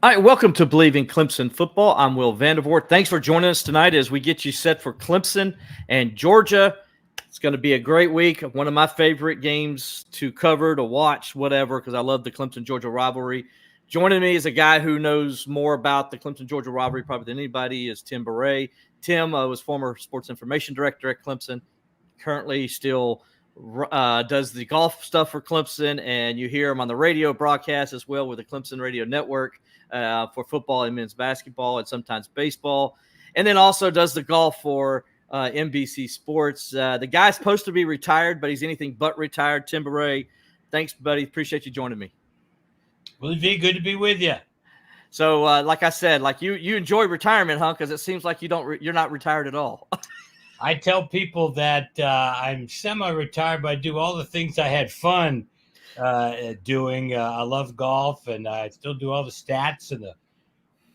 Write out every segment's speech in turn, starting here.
All right, welcome to Bleav in Clemson Football. I'm Will Vandervoort. Thanks for joining us tonight as we get you set for Clemson and Georgia. It's going to be a great week. One of my favorite games to cover, to watch, whatever, because I love the Clemson-Georgia rivalry. Joining me is a guy who knows more about the Clemson-Georgia rivalry probably than anybody is Tim Bourret. Tim was former sports information director at Clemson, currently still does the golf stuff for Clemson, and you hear him on the radio broadcast as well with the Clemson Radio Network for football and men's basketball and sometimes baseball, and then also does the golf for NBC Sports. The guy's supposed to be retired, but he's anything but retired. Tim Bourret, thanks, buddy. Appreciate you joining me. Well, it'd be good to be with you. So, like I said, like you enjoy retirement, huh? Because it seems like you're not retired at all. I tell people that I'm semi-retired, but I do all the things I had fun doing. I love golf, and I still do all the stats and the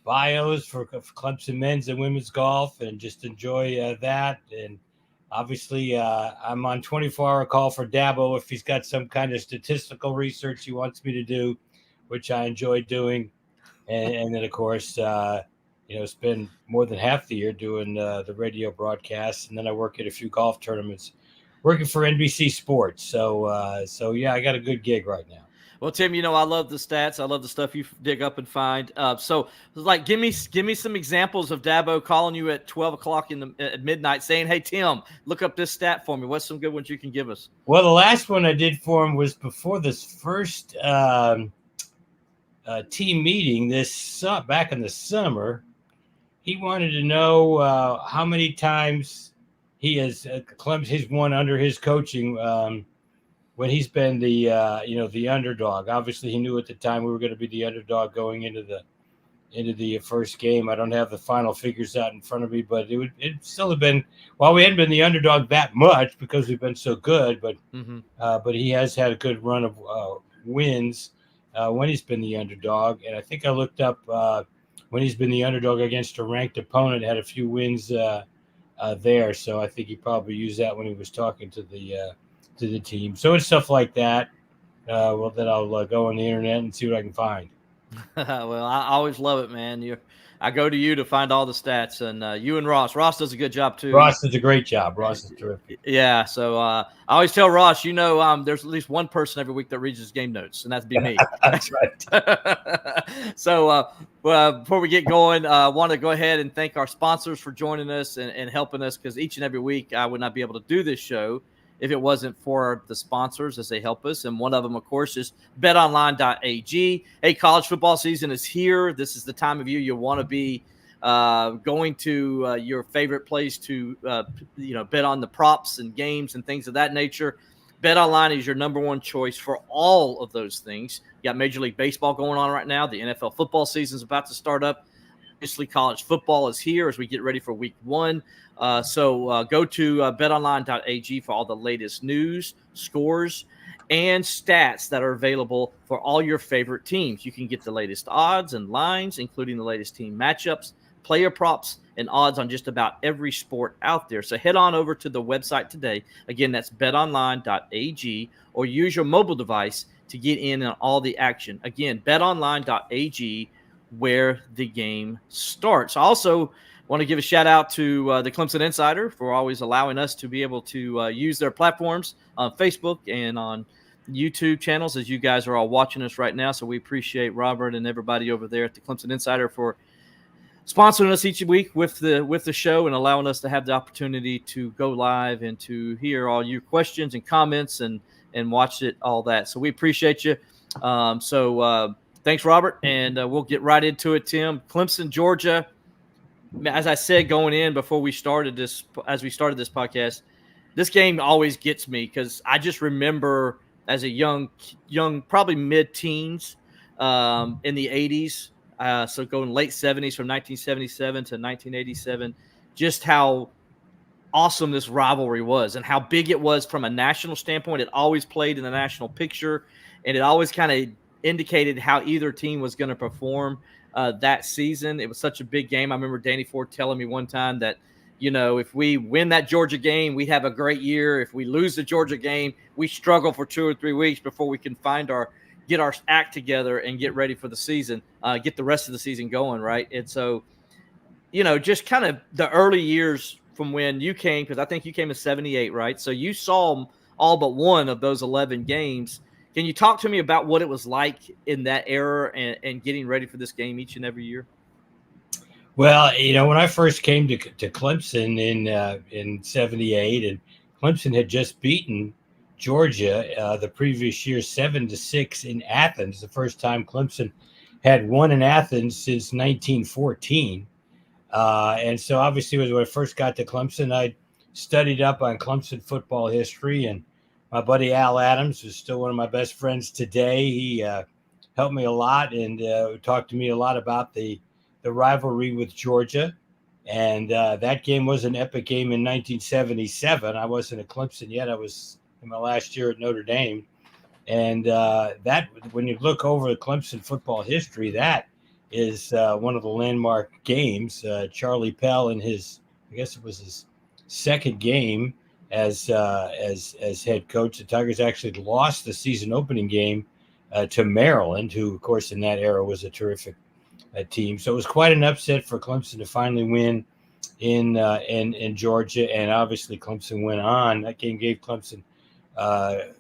bios for Clemson men's and women's golf, and just enjoy that. And obviously, I'm on 24-hour call for Dabo if he's got some kind of statistical research he wants me to do, which I enjoy doing. And then, of course, spend more than half the year doing the radio broadcasts, and then I work at a few golf tournaments, working for NBC Sports. So yeah, I got a good gig right now. Well, Tim, I love the stats. I love the stuff you dig up and find. So, give me some examples of Dabo calling you at 12 o'clock at midnight, saying, "Hey, Tim, look up this stat for me." What's some good ones you can give us? Well, the last one I did for him was before this first team meeting back in the summer. He wanted to know how many times Clemson has won under his coaching when he's been the underdog. Obviously, he knew at the time we were going to be the underdog going into the first game. I don't have the final figures out in front of me, but it still have been, while we hadn't been the underdog that much because we've been so good, but he has had a good run of wins when he's been the underdog. And I think I looked up when he's been the underdog against a ranked opponent, had a few wins there. So I think he probably used that when he was talking to the team. So it's stuff like that. Then I'll go on the internet and see what I can find. Well, I always love it, man. I go to you to find all the stats, and you and Ross. Ross does a good job too. Ross does a great job. Ross is terrific. Yeah. So I always tell Ross, there's at least one person every week that reads his game notes, and that's be me. That's right. So before we get going, I want to go ahead and thank our sponsors for joining us and helping us, because each and every week I would not be able to do this show if it wasn't for the sponsors as they help us. And one of them, of course, is betonline.ag. Hey, college football season is here. This is the time of year you want to be going to your favorite place to, bet on the props and games and things of that nature. BetOnline is your number one choice for all of those things. You got Major League Baseball going on right now. The NFL football season is about to start up. Obviously, college football is here as we get ready for week one. So go to betonline.ag for all the latest news, scores, and stats that are available for all your favorite teams. You can get the latest odds and lines, including the latest team matchups, player props, and odds on just about every sport out there. So head on over to the website today. Again, that's betonline.ag, or use your mobile device to get in on all the action. Again, betonline.ag, where the game starts. I also want to give a shout out to the Clemson Insider for always allowing us to be able to use their platforms on Facebook and on YouTube channels, as you guys are all watching us right now. So we appreciate Robert and everybody over there at the Clemson Insider for sponsoring us each week with the show and allowing us to have the opportunity to go live and to hear all your questions and comments and watch it, all that. So we appreciate you. Thanks, Robert, and we'll get right into it, Tim. Clemson, Georgia. As I said going in before we started this podcast, this game always gets me because I just remember as a young, probably mid-teens in the 80s, so going late 70s from 1977 to 1987, just how awesome this rivalry was and how big it was from a national standpoint. It always played in the national picture, and it always kind of indicated how either team was going to perform that season. It was such a big game. I remember Danny Ford telling me one time that, if we win that Georgia game, we have a great year. If we lose the Georgia game, we struggle for 2 or 3 weeks before we can find our get our act together and get ready for the season, get the rest of the season going, right? And so, just kind of the early years from when you came, because I think you came in 78, right? So you saw all but one of those 11 games. Can you talk to me about what it was like in that era and getting ready for this game each and every year? Well, when I first came to Clemson in 78, and Clemson had just beaten Georgia the previous year 7-6 in Athens, the first time Clemson had won in Athens since 1914. And so obviously when I first got to Clemson, I studied up on Clemson football history, and my buddy Al Adams, who's still one of my best friends today, he helped me a lot and talked to me a lot about the rivalry with Georgia. And that game was an epic game in 1977. I wasn't at Clemson yet. I was in my last year at Notre Dame. And that, when you look over the Clemson football history, that is one of the landmark games. Charlie Pell in I guess it was his second game as head coach. The Tigers actually lost the season opening game to Maryland, who, of course, in that era was a terrific team. So it was quite an upset for Clemson to finally win in Georgia, and obviously Clemson went on. That game gave Clemson a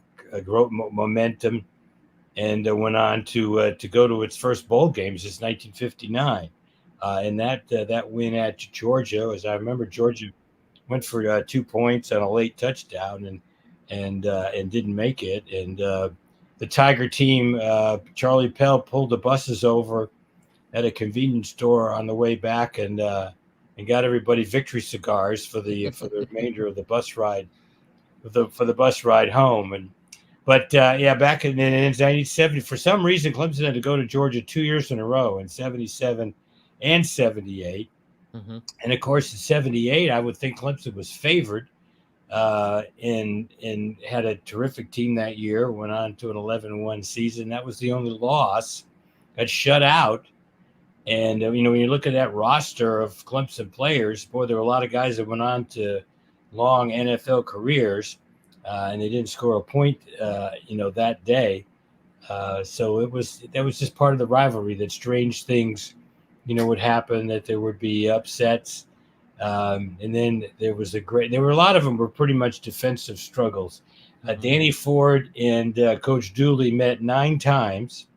growth momentum, and went on to go to its first bowl game since 1959. And that win at Georgia, as I remember, Georgia went for 2 points on a late touchdown and didn't make it. And the Tiger team, Charlie Pell pulled the buses over at a convenience store on the way back and got everybody victory cigars for the remainder of the bus ride, for the bus ride home. But back in 1970, for some reason, Clemson had to go to Georgia 2 years in a row, in 77 and 78. Mm-hmm. And of course, in 78, I would think Clemson was favored and had a terrific team that year, went on to an 11-1 season. That was the only loss. Got shut out. And, when you look at that roster of Clemson players, boy, there were a lot of guys that went on to long NFL careers, and they didn't score a point, that day. So that was just part of the rivalry, that strange things, would happen, that there would be upsets. And then there were a lot of them were pretty much defensive struggles. Danny Ford and Coach Dooley met 9 times.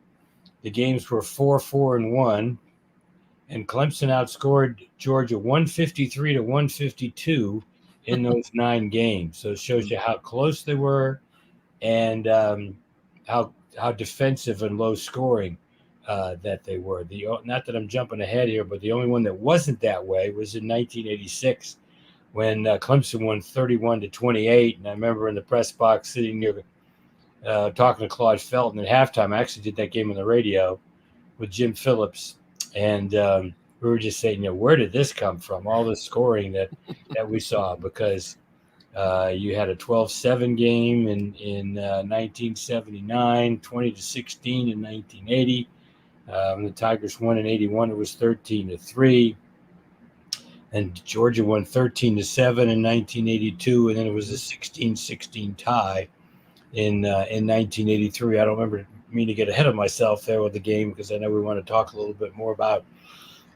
The games were 4-4-1. And Clemson outscored Georgia 153-152 in those 9 games. So it shows you how close they were, and how defensive and low scoring that they were. Not that I'm jumping ahead here, but the only one that wasn't that way was in 1986 when Clemson won 31-28. And I remember in the press box sitting near talking to Claude Felton at halftime. I actually did that game on the radio with Jim Phillips. And we were just saying, where did this come from? All the scoring that we saw, because you had a 12-7 game in 1979, 20-16 in 1980. When the Tigers won in 81, it was 13-3. And Georgia won 13-7 in 1982, and then it was a 16-16 tie in 1983. I don't remember. Mean to get ahead of myself there with the game, because I know we want to talk a little bit more about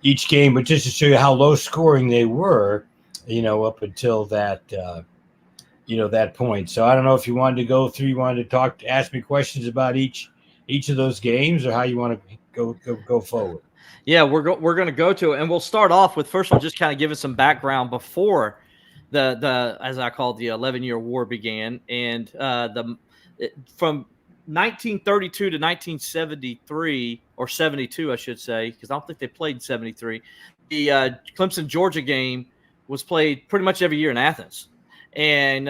each game, but just to show you how low scoring they were, up until that, that point. So I don't know if you wanted to go through, you wanted to ask me questions about each of those games, or how you want to go forward. Yeah, we're going to go to it, and we'll start off with, first of all, just kind of giving some background before the as I call it, the 11-year war began, and from 1932 to 1973, or 72, I should say, because I don't think they played in 73. The Clemson Georgia game was played pretty much every year in Athens, and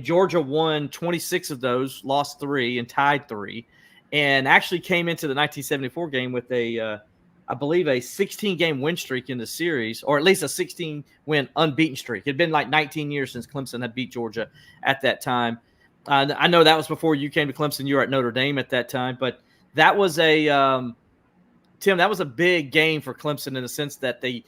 Georgia won 26 of those, lost 3, and tied 3, and actually came into the 1974 game with I believe a 16-game win streak in the series, or at least a 16-win unbeaten streak. It had been like 19 years since Clemson had beat Georgia at that time. I know that was before you came to Clemson. You were at Notre Dame at that time, but that was Tim, that was a big game for Clemson in the sense that they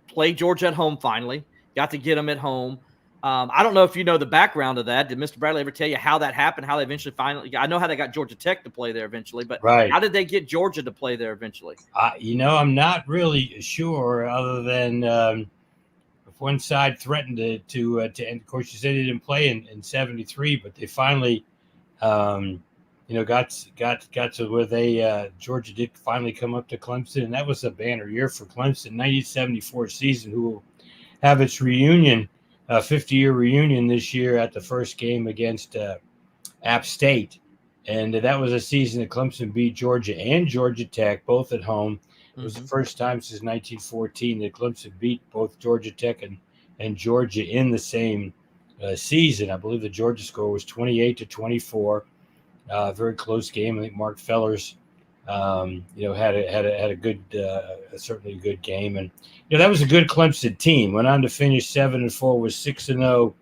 played Georgia at home finally, got to get them at home. I don't know if you know the background of that. Did Mr. Bradley ever tell you how that happened? How they eventually I know how they got Georgia Tech to play there eventually, but Right. how did they get Georgia to play there eventually? I'm not really sure, other than if one side threatened to and of course you said they didn't play in '73, but they finally, got to where they Georgia did finally come up to Clemson, and that was a banner year for Clemson. 1974 season, who will have its reunion. 50-year reunion this year at the first game against App State. And that was a season that Clemson beat Georgia and Georgia Tech, both at home. It was the first time since 1914 that Clemson beat both Georgia Tech and Georgia in the same season. I Bleav the Georgia score was 28-24. Very close game. I think Mark Fellers, had a good, certainly a good game, and that was a good Clemson team. Went on to finish 7-4, was 6-0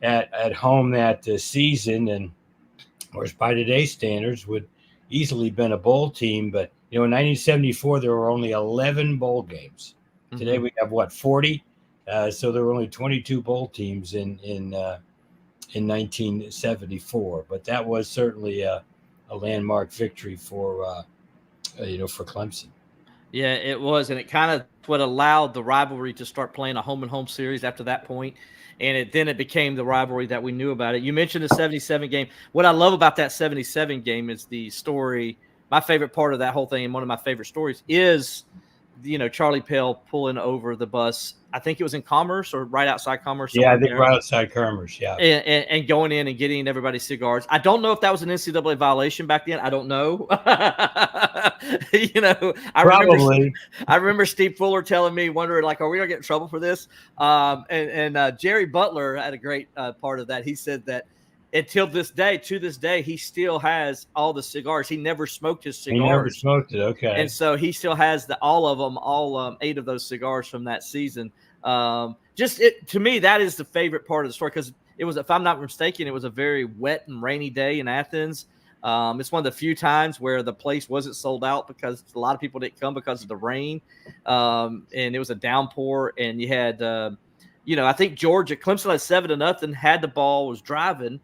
at home that season, and of course by today's standards would easily been a bowl team. But in 1974 there were only 11 bowl games. Today we have 40, so there were only 22 bowl teams in 1974. But that was certainly a landmark victory for Clemson. Yeah, it was, and it kind of what allowed the rivalry to start playing a home and home series after that point, and then it became the rivalry that we knew about it. You mentioned the 77 game. What I love about that 77 game is the story. My favorite part of that whole thing, and one of my favorite stories, is Charlie Pell pulling over the bus. I think it was in Commerce or right outside Commerce. Yeah, I think right outside Commerce, yeah. And going in and getting everybody cigars. I don't know if that was an NCAA violation back then. I don't know. Probably. I remember Steve Fuller telling me, wondering, like, are we going to get in trouble for this? And Jerry Butler had a great part of that. He said that to this day, he still has all the cigars. He never smoked his cigars. He never smoked it, okay. And so he still has all of them, 8 of those cigars from that season. To me, that is the favorite part of the story, because it was, if I'm not mistaken, it was a very wet and rainy day in Athens. It's one of the few times where the place wasn't sold out because a lot of people didn't come because of the rain. And it was a downpour, and you had, I think Clemson had 7-0, had the ball, was driving,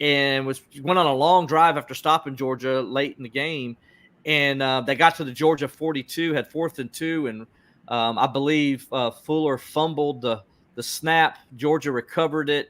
and went on a long drive after stopping Georgia late in the game. And they got to the Georgia 42, had 4th and 2, and I Bleav Fuller fumbled the snap. Georgia recovered it,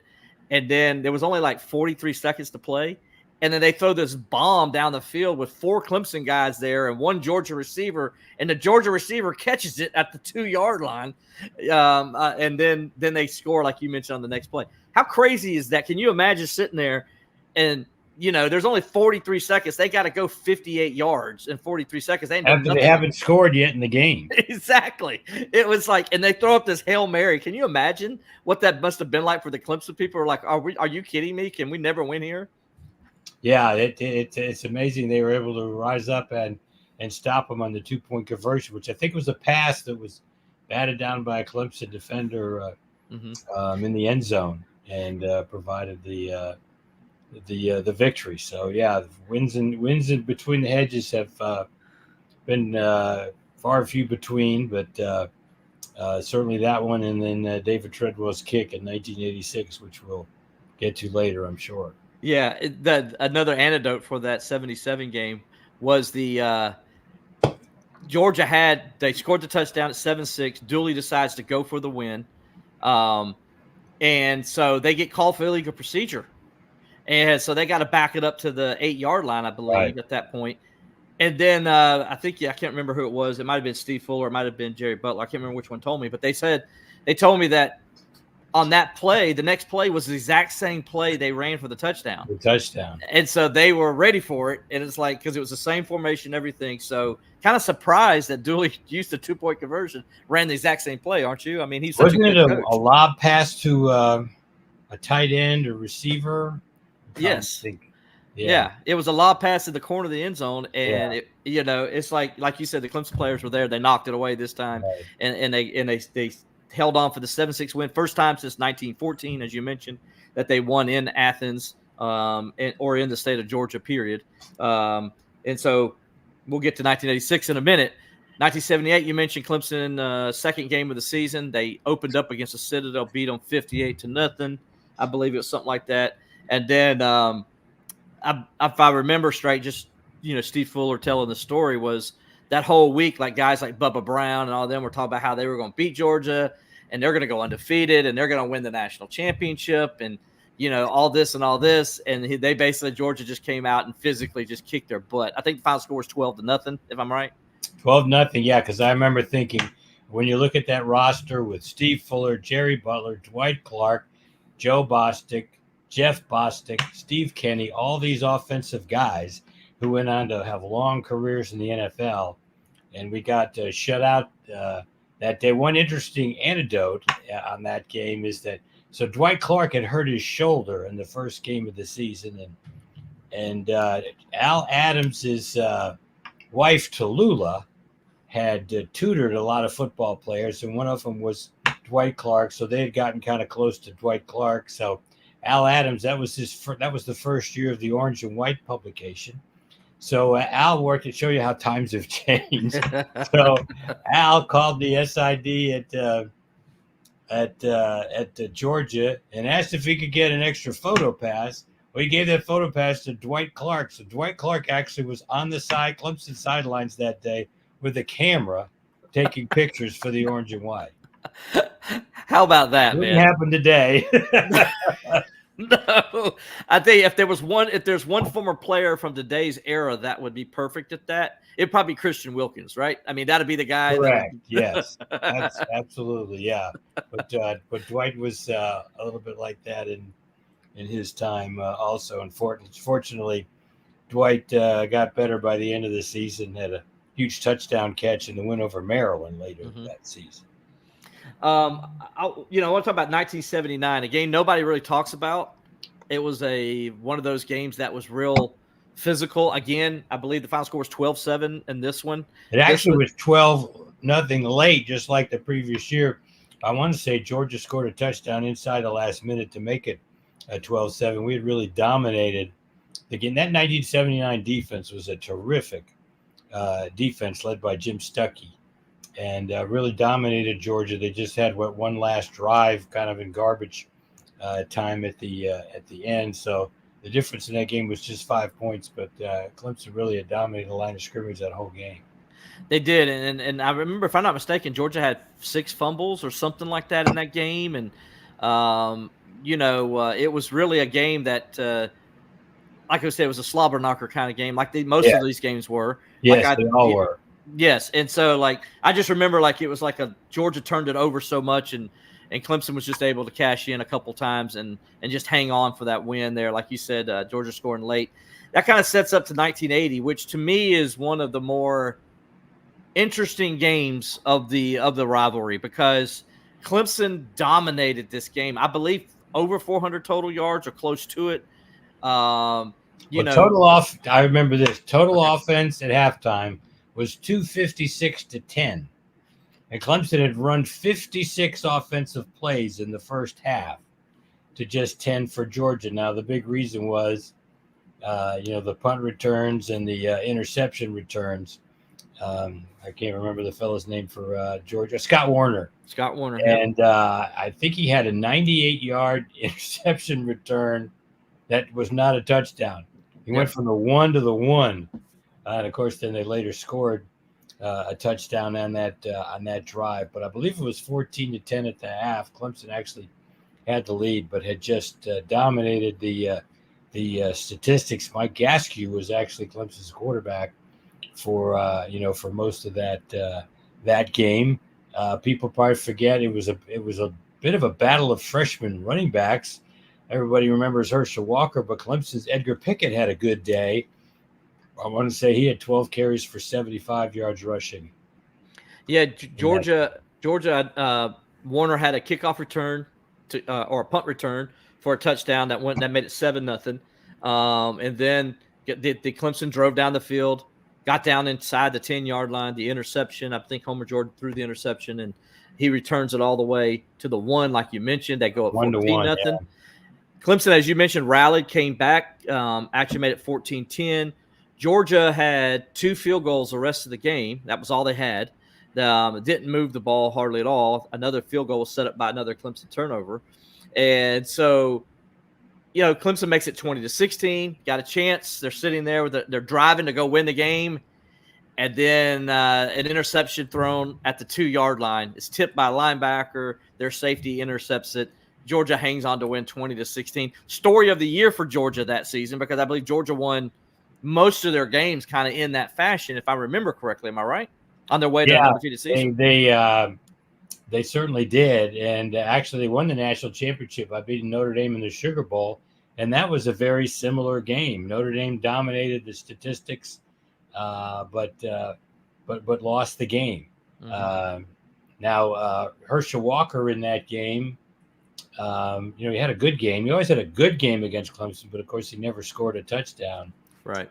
and then there was only like 43 seconds to play. And then they throw this bomb down the field with 4 Clemson guys there and 1 Georgia receiver, and the Georgia receiver catches it at the 2-yard line. And then they score, like you mentioned, on the next play. How crazy is that? Can you imagine sitting there and, there's only 43 seconds. They got to go 58 yards in 43 seconds. They haven't scored yet in the game. Exactly. It was like, and they throw up this Hail Mary. Can you imagine what that must have been like for the Clemson people? Are like, are you kidding me? Can we never win here? Yeah, it's amazing they were able to rise up and stop them on the 2-point conversion, which I think was a pass that was batted down by a Clemson defender in the end zone, and provided the victory. So yeah, wins in between the hedges have been far and few between, but certainly that one, and then David Treadwell's kick in 1986, which we'll get to later, I'm sure. Yeah, another anecdote for that 77 game was the Georgia they scored the touchdown at 7-6. Dooley decides to go for the win, and so they get called for illegal procedure, and so they got to back it up to the 8-yard line, I Bleav, at that point. And then I can't remember who it was. It might have been Steve Fuller, it might have been Jerry Butler. I can't remember which one told me, but they told me that on that play, the next play was the exact same play they ran for the touchdown. And so they were ready for it. And it's like, because it was the same formation, everything. So kind of surprised that Dooley used the 2-point conversion, ran the exact same play, aren't you? I mean, he's wasn't it a lob pass to a tight end or receiver? Yes. Yeah, it was a lob pass in the corner of the end zone, and it's like you said, the Clemson players were there. They knocked it away this time, and they held on for the 7-6 win. First time since 1914, as you mentioned, that they won in Athens or in the state of Georgia, period. And so we'll get to 1986 in a minute. 1978, you mentioned Clemson, second game of the season. They opened up against the Citadel, beat them 58-0. I believe it was something like that. And then, if I remember straight, just Steve Fuller telling the story was that whole week, like guys like Bubba Brown and all of them were talking about how they were going to beat Georgia and they're going to go undefeated and they're going to win the national championship and all this and all this. And they basically, Georgia just came out and physically just kicked their butt. I think the final score was 12-0, if I'm right. 12-0, yeah, because I remember thinking when you look at that roster with Steve Fuller, Jerry Butler, Dwight Clark, Joe Bostic, Jeff Bostic, Steve Kenny, all these offensive guys who went on to have long careers in the NFL, and we got shut out that day. One interesting anecdote on that game is that Dwight Clark had hurt his shoulder in the first game of the season, and Al Adams' wife Tallulah had tutored a lot of football players, and one of them was Dwight Clark. So they had gotten kind of close to Dwight Clark. So Al Adams, that was the first year of the Orange and White publication. So Al worked to show you how times have changed. So Al called the SID at Georgia and asked if he could get an extra photo pass. Well, he gave that photo pass to Dwight Clark. So Dwight Clark actually was on the Clemson sidelines that day with a camera taking pictures for the Orange and White. How about that, man? It happened today. No, I think if there's one former player from today's era that would be perfect at that, it'd probably be Christian Wilkins, right? I mean, that'd be the guy. Correct. Yes, that's absolutely, yeah. But Dwight was a little bit like that in his time also. Unfortunately, Dwight got better by the end of the season, had a huge touchdown catch in the win over Maryland later that season. I want to talk about 1979, a game nobody really talks about. It was one of those games that was real physical. Again, I believe the final score was 12-7 in this one. It actually was 12-0 late, just like the previous year. I want to say Georgia scored a touchdown inside the last minute to make it a 12-7. We had really dominated the game. That 1979 defense was a terrific defense led by Jim Stuckey. And really dominated Georgia. They just had one last drive, kind of in garbage time at the end. So the difference in that game was just 5 points. But Clemson really had dominated the line of scrimmage that whole game. They did, and I remember, if I'm not mistaken, Georgia had 6 fumbles or something like that in that game. And it was really a game that, like I said, it was a slobber knocker kind of game, like most of these games were. Yes, they all were. Yes, and so I just remember it was like Georgia turned it over so much, and Clemson was just able to cash in a couple times and just hang on for that win there. Like you said, Georgia scoring late. That kind of sets up to 1980, which to me is one of the more interesting games of the rivalry, because Clemson dominated this game. I believe over 400 total yards or close to it. I remember this total offense at halftime was 256-10. And Clemson had run 56 offensive plays in the first half to just 10 for Georgia. Now, the big reason was, the punt returns and the interception returns. I can't remember the fellow's name for Georgia. Scott Warner. And I think he had a 98-yard interception return that was not a touchdown. He went from the 1 to the 1. And of course, then they later scored a touchdown on that drive. But I believe it was 14-10 at the half. Clemson actually had the lead, but had just dominated the statistics. Mike Gaskew was actually Clemson's quarterback for most of that game. People probably forget it was a bit of a battle of freshman running backs. Everybody remembers Herschel Walker, but Clemson's Edgar Pickett had a good day. I want to say he had 12 carries for 75 yards rushing. Yeah, Georgia. Warner had a kickoff return or a punt return for a touchdown that made it 7-0. And then the Clemson drove down the field, got down inside the 10-yard line. The interception, I think Homer Jordan threw the interception, and he returns it all the way to the 1, like you mentioned. They go up 14-0. Yeah. Clemson, as you mentioned, rallied, came back, actually made it 14-10. Georgia had 2 field goals the rest of the game. That was all they had. It didn't move the ball hardly at all. Another field goal was set up by another Clemson turnover. And so, Clemson makes it 20-16, got a chance. They're sitting there they're driving to go win the game. And then an interception thrown at the 2-yard line. It's tipped by a linebacker. Their safety intercepts it. Georgia hangs on to win 20-16. Story of the year for Georgia that season, because I Bleav Georgia won most of their games kind of in that fashion, if I remember correctly. Am I right? On their way to an undefeated season. They certainly did. And actually, they won the national championship by beating Notre Dame in the Sugar Bowl. And that was a very similar game. Notre Dame dominated the statistics. But lost the game. Mm-hmm. Now, Herschel Walker in that game, he had a good game. He always had a good game against Clemson, but of course he never scored a touchdown. Right.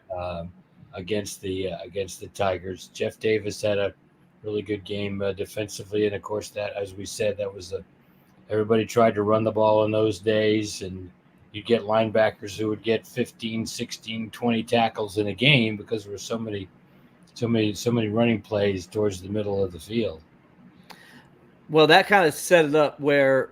Against the Tigers. Jeff Davis had a really good game defensively, and of course that, as we said, that was everybody tried to run the ball in those days, and you'd get linebackers who would get 15, 16, 20 tackles in a game because there were so many running plays towards the middle of the field. Well, that kind of set it up where,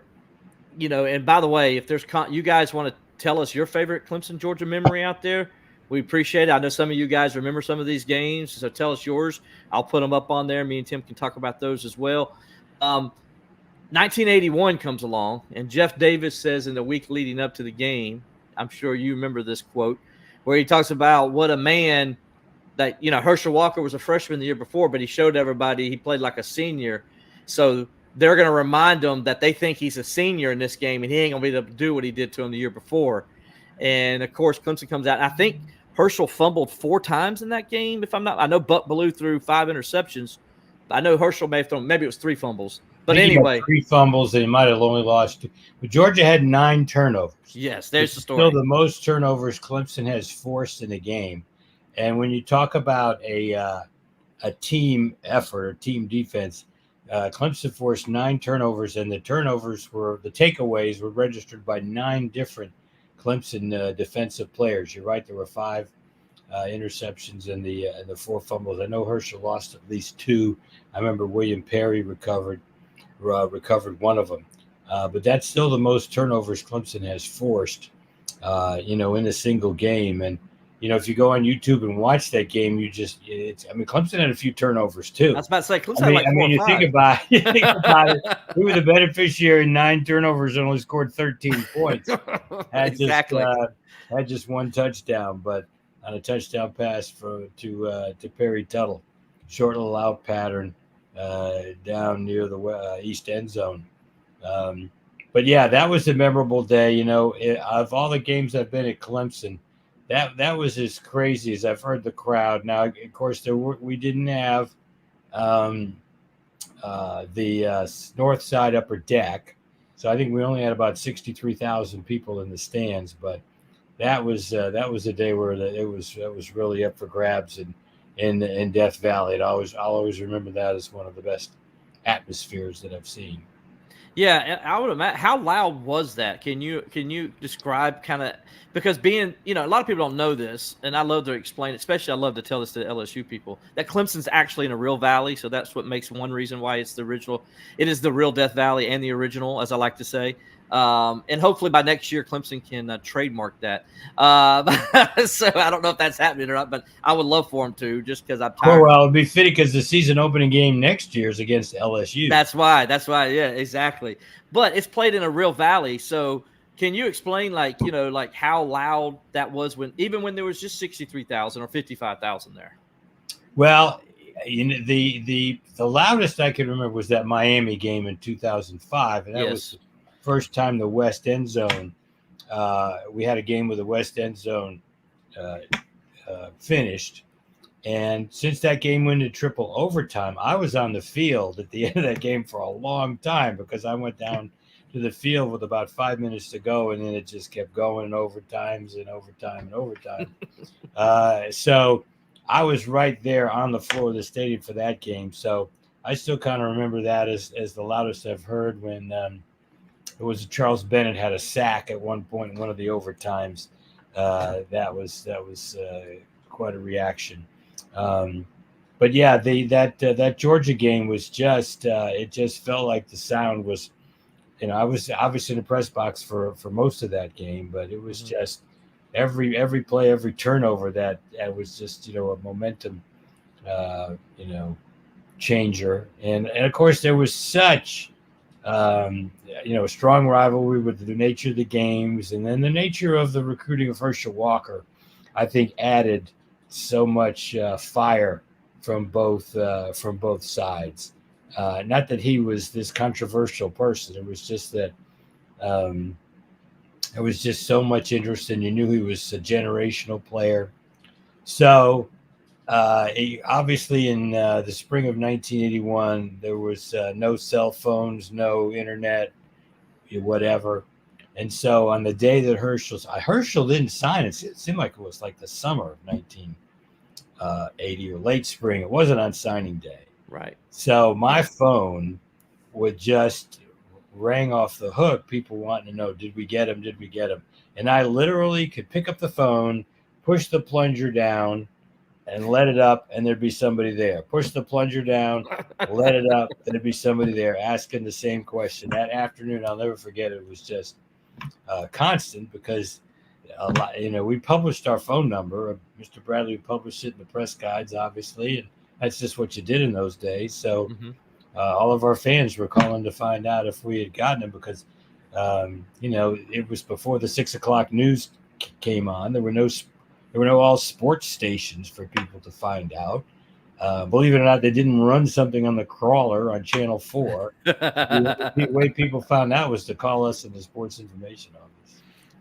and by the way, if there's you guys want to tell us your favorite Clemson Georgia memory out there, we appreciate it. I know some of you guys remember some of these games, so tell us yours. I'll put them up on there. Me and Tim can talk about those as well. 1981 comes along, and Jeff Davis says in the week leading up to the game, I'm sure you remember this quote, where he talks about what a man that, Herschel Walker was a freshman the year before, but he showed everybody he played like a senior. So they're going to remind him that they think he's a senior in this game, and he ain't going to be able to do what he did to him the year before. And, of course, Clemson comes out. And I think Herschel fumbled 4 times in that game, if I'm not – I know Bleav threw 5 interceptions. I know Herschel may have thrown – maybe it was 3 fumbles. But anyway, 3 fumbles, and he might have only lost 2. But Georgia had 9 turnovers. Yes, there's the story. Still the most turnovers Clemson has forced in a game. And when you talk about a team effort or team defense, Clemson forced 9 turnovers, and the takeaways were registered by 9 different Clemson defensive players. You're right, there were 5 interceptions and the 4 fumbles. I know Herschel lost at least 2. I remember William Perry recovered one of them. But that's still the most turnovers Clemson has forced, in a single game. And, if you go on YouTube and watch that game, Clemson had a few turnovers too. I was about to say, Clemson had like 4 or 5. You think about it, we were the beneficiary in 9 turnovers and only scored 13 points. Exactly. Had just 1 touchdown, but on a touchdown pass to Perry Tuttle, short little out pattern down near the east end zone. But yeah, that was a memorable day. Of all the games I've been at Clemson, that was as crazy as I've heard the crowd. Now, of course, we didn't have the north side upper deck, so I think we only had about 63,000 people in the stands. But that was a day where it was really up for grabs in Death Valley. I'll always remember that as one of the best atmospheres that I've seen. Yeah, I would imagine. How loud was that? Can you describe kind of, because being, a lot of people don't know this, and I love to explain it, especially I love to tell this to LSU people, that Clemson's actually in a real valley, so that's what makes one reason why it's the original. It is the real Death Valley and the original, as I like to say. And hopefully by next year, Clemson can trademark that. So I don't know if that's happening or not, but I would love for them to, just because I'm tired. Oh, well, it'd be fitting because the season opening game next year is against LSU. That's why. Yeah, exactly. But it's played in a real valley. So can you explain, like how loud that was even when there was just 63,000 or 55,000 there? Well, the loudest I can remember was that Miami game in 2005, and that was first time the West End Zone. We had a game with the West End Zone finished, and since that game went to triple overtime, I was on the field at the end of that game for a long time because I went down to the field with about 5 minutes to go, and then it just kept going in overtimes and overtime and overtime. So I was right there on the floor of the stadium for that game. So I still kind of remember that as the loudest I've heard when it was Charles Bennett had a sack at one point in one of the overtimes. That was quite a reaction. But yeah, that Georgia game was just it just felt like the sound was, I was obviously in the press box for most of that game, but it was just every play, every turnover that was just a momentum changer, and of course there was such a strong rivalry with the nature of the games, and then the nature of the recruiting of Herschel Walker, I think, added so much fire from both sides. Not that he was this controversial person; it was just that there was just so much interest, and you knew he was a generational player. So, obviously, in the spring of 1981, there was no cell phones, no internet, whatever. And so, on the day that Herschel didn't sign it, it seemed like it was like the summer of 1980 or late spring. It wasn't on signing day. Right. So, my phone would just rang off the hook. People wanting to know, did we get him? Did we get him? And I literally could pick up the phone, push the plunger down, and let it up, and there'd be somebody there. Push the plunger down, let it up, and there'd be somebody there asking the same question. That afternoon, I'll never forget it. It was just constant, because a lot, we published our phone number. Mr. Bradley published it in the press guides, obviously, and that's just what you did in those days. So all of our fans were calling to find out if we had gotten him, because it was before the 6 o'clock news came on. There were no all sports stations for people to find out. Believe it or not, they didn't run something on the crawler on Channel 4. The way people found out was to call us in the sports information office.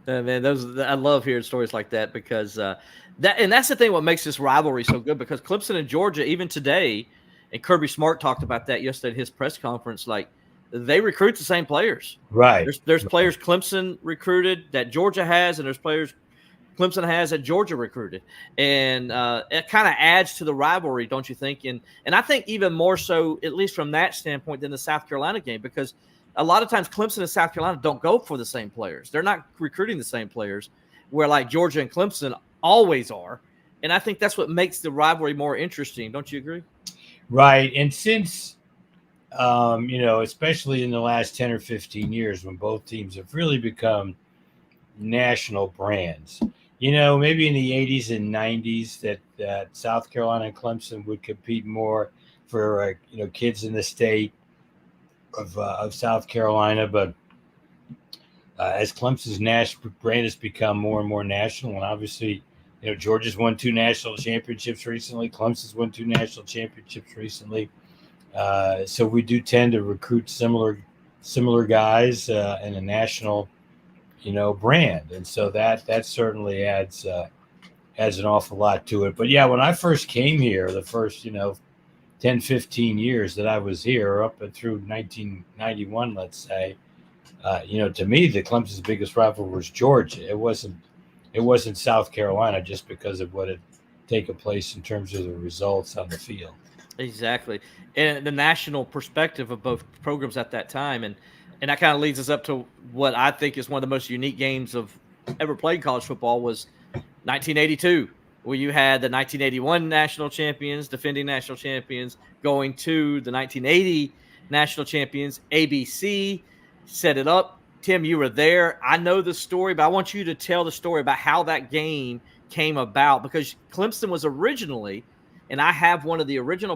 Man, I love hearing stories like that, because that's the thing. What makes this rivalry so good, because Clemson and Georgia, even today, and Kirby Smart talked about that yesterday at his press conference, like, they recruit the same players. Right. There's players Clemson recruited that Georgia has, and there's players Clemson has that Georgia recruited, and it kind of adds to the rivalry, don't you think? And I think even more so, at least from that standpoint, than the South Carolina game, because a lot of times Clemson and South Carolina don't go for the same players. They're not recruiting the same players, where like Georgia and Clemson always are. And I think that's what makes the rivalry more interesting. Don't you agree? Right. And since, especially in the last 10 or 15 years, when both teams have really become national brands, maybe in the 80s and 90s that South Carolina and Clemson would compete more for, kids in the state of South Carolina. But as Clemson's national brand has become more and more national, and obviously, Georgia's won 2 national championships recently. Clemson's won 2 national championships recently. So we do tend to recruit similar guys in a national, brand. And so that certainly adds an awful lot to it. But yeah, when I first came here, the first, 10, 15 years that I was here, up and through 1991, let's say, to me, the Clemson's biggest rival was Georgia. It wasn't South Carolina, just because of what had taken place in terms of the results on the field. Exactly. And the national perspective of both programs at that time. And that kind of leads us up to what I think is one of the most unique games of ever played college football, was 1982, where you had the 1981 national champions, defending national champions, going to the 1980 national champions. ABC set it up. Tim, you were there. I know the story, but I want you to tell the story about how that game came about, because Clemson was originally, and I have one of the original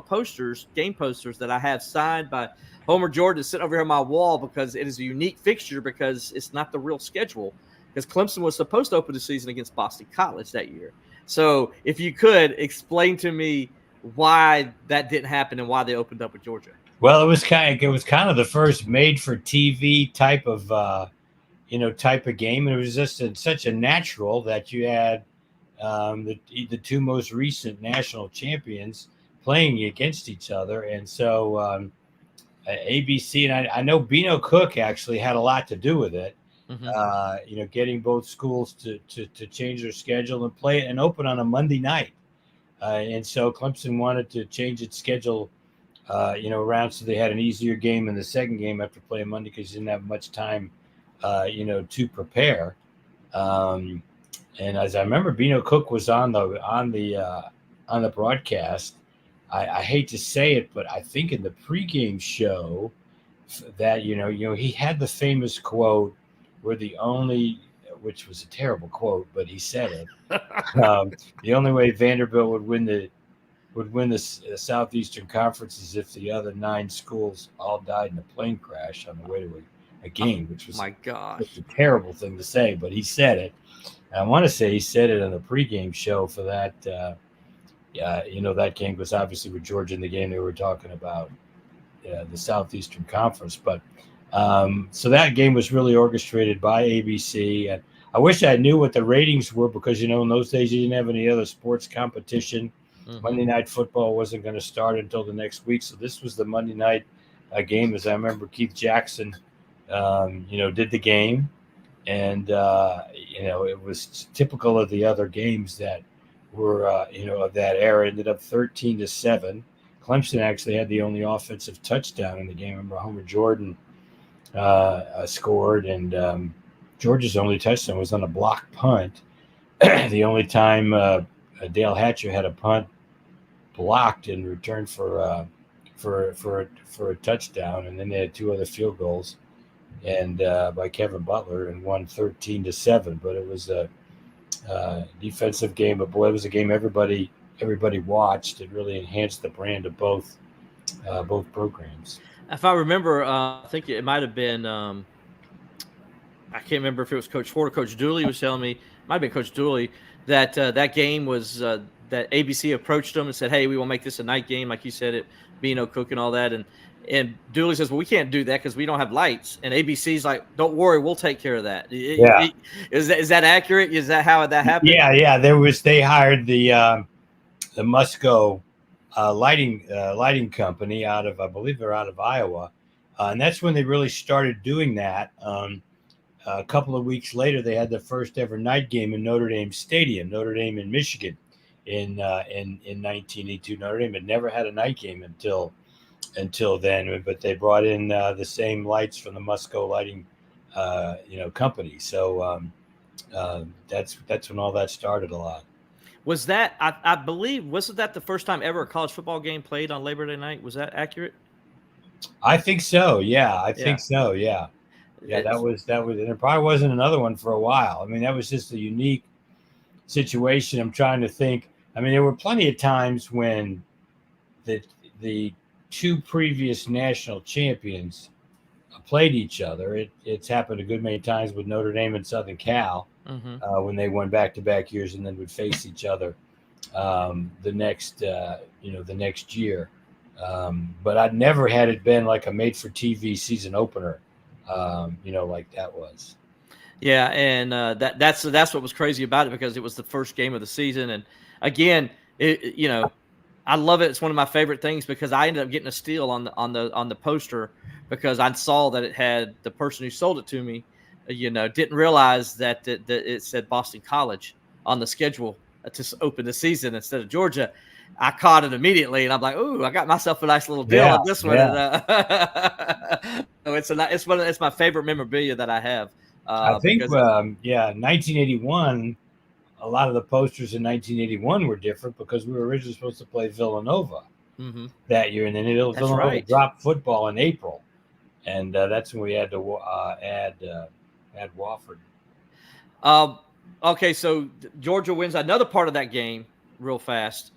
game posters that I have signed by Homer Jordan sitting over here on my wall, because it is a unique fixture, because it's not the real schedule, because Clemson was supposed to open the season against Boston College that year. So if you could explain to me why that didn't happen and why they opened up with Georgia. Well, it was kind of the first made for TV type of game. And it was just such a natural that you had the 2 most recent national champions playing against each other. And so ABC, and I know Beano Cook actually had a lot to do with it. Getting both schools to change their schedule and play it and open on a Monday night. And so Clemson wanted to change its schedule, around, so they had an easier game in the second game after playing Monday, because you didn't have much time, to prepare. And as I remember, Beano Cook was on the broadcast. I hate to say it, but I think in the pregame show that he had the famous quote, "We're the only," which was a terrible quote, but he said it. The only way Vanderbilt would win the Southeastern Conference is if the other 9 schools all died in a plane crash on the way to a game, which was my gosh, just a terrible thing to say, but he said it. And I want to say he said it on the pregame show for that. That game was obviously with Georgia in the game they were talking about, the Southeastern Conference. But so that game was really orchestrated by ABC. And I wish I knew what the ratings were because, in those days you didn't have any other sports competition. Mm-hmm. Monday Night Football wasn't going to start until the next week. So this was the Monday night game. As I remember, Keith Jackson, did the game. And, it was typical of the other games that were, of that era. Ended up 13-7. Clemson actually had the only offensive touchdown in the game. I remember Homer Jordan scored, and Georgia's only touchdown was on a block punt. The only time Dale Hatcher had a punt blocked in return for a touchdown, and then they had 2 other field goals, and by Kevin Butler, and won 13-7. But it was a defensive game, but boy, it was a game everybody watched. It really enhanced the brand of both programs. If I remember, I think it might have been. I can't remember if it was Coach Ford or Coach Dooley was telling me. It might have been Coach Dooley that that game was that ABC approached them and said, "Hey, we will make this a night game," like you said, it Beano Cook and all that, and Dooley says, "Well, we can't do that because we don't have lights." And ABC's like, "Don't worry, we'll take care of that." Yeah. Is that accurate? Is that how that happened? Yeah. They hired the Musco lighting company out of, I believe they're out of Iowa, and that's when they really started doing that. A couple of weeks later, they had the first ever night game in Notre Dame Stadium, Notre Dame in Michigan, in 1982. Notre Dame had never had a night game until then, but they brought in the same lights from the Musco lighting company. So that's when all that started a lot. Was that, I believe, wasn't that the first time ever a college football game played on Labor Day night? Was that accurate? I think so. Yeah, I think so. Yeah. Yeah, that was, and there probably wasn't another one for a while. I mean, that was just a unique situation. I'm trying to think. I mean, there were plenty of times when the 2 previous national champions played each other. It's happened a good many times with Notre Dame and Southern Cal. Mm-hmm. When they won back-to-back years and then would face each other the next year. But I'd never had it been like a made-for-TV season opener, like that was. Yeah, and that's what was crazy about it, because it was the first game of the season, and again, I love it. It's one of my favorite things because I ended up getting a steal on the poster because I saw that it had the person who sold it to me. Didn't realize that it said Boston College on the schedule to open the season instead of Georgia. I caught it immediately, and I'm like, "Ooh, I got myself a nice little deal on this one." Yeah. So it's my favorite memorabilia that I have. I think, 1981. A lot of the posters in 1981 were different because we were originally supposed to play Villanova that year, and then Villanova dropped football in April, and that's when we had to add Wofford. Okay, so Georgia wins. Another part of that game, real fast,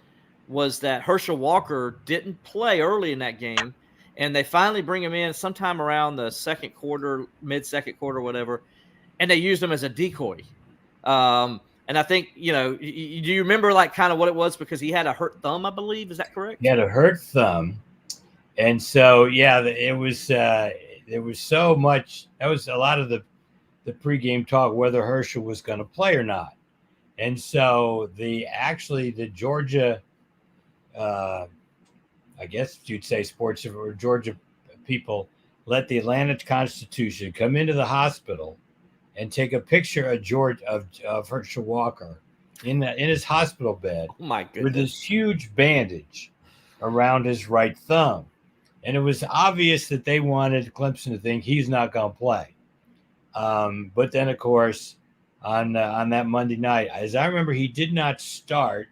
was that Herschel Walker didn't play early in that game, and they finally bring him in sometime around the second quarter, mid-second quarter, whatever, and they used him as a decoy. And I think, do you remember like kind of what it was? Because he had a hurt thumb, I believe. Is that correct? He had a hurt thumb. And so, it was, there was so much, that was a lot of the pregame talk, whether Herschel was going to play or not. And so the Georgia, I guess you'd say sports or Georgia people let the Atlanta Constitution come into the hospital and take a picture of Herschel Walker in his hospital bed. Oh my goodness. With this huge bandage around his right thumb. And it was obvious that they wanted Clemson to think he's not going to play. But then, of course, on that Monday night. As I remember, he did not start.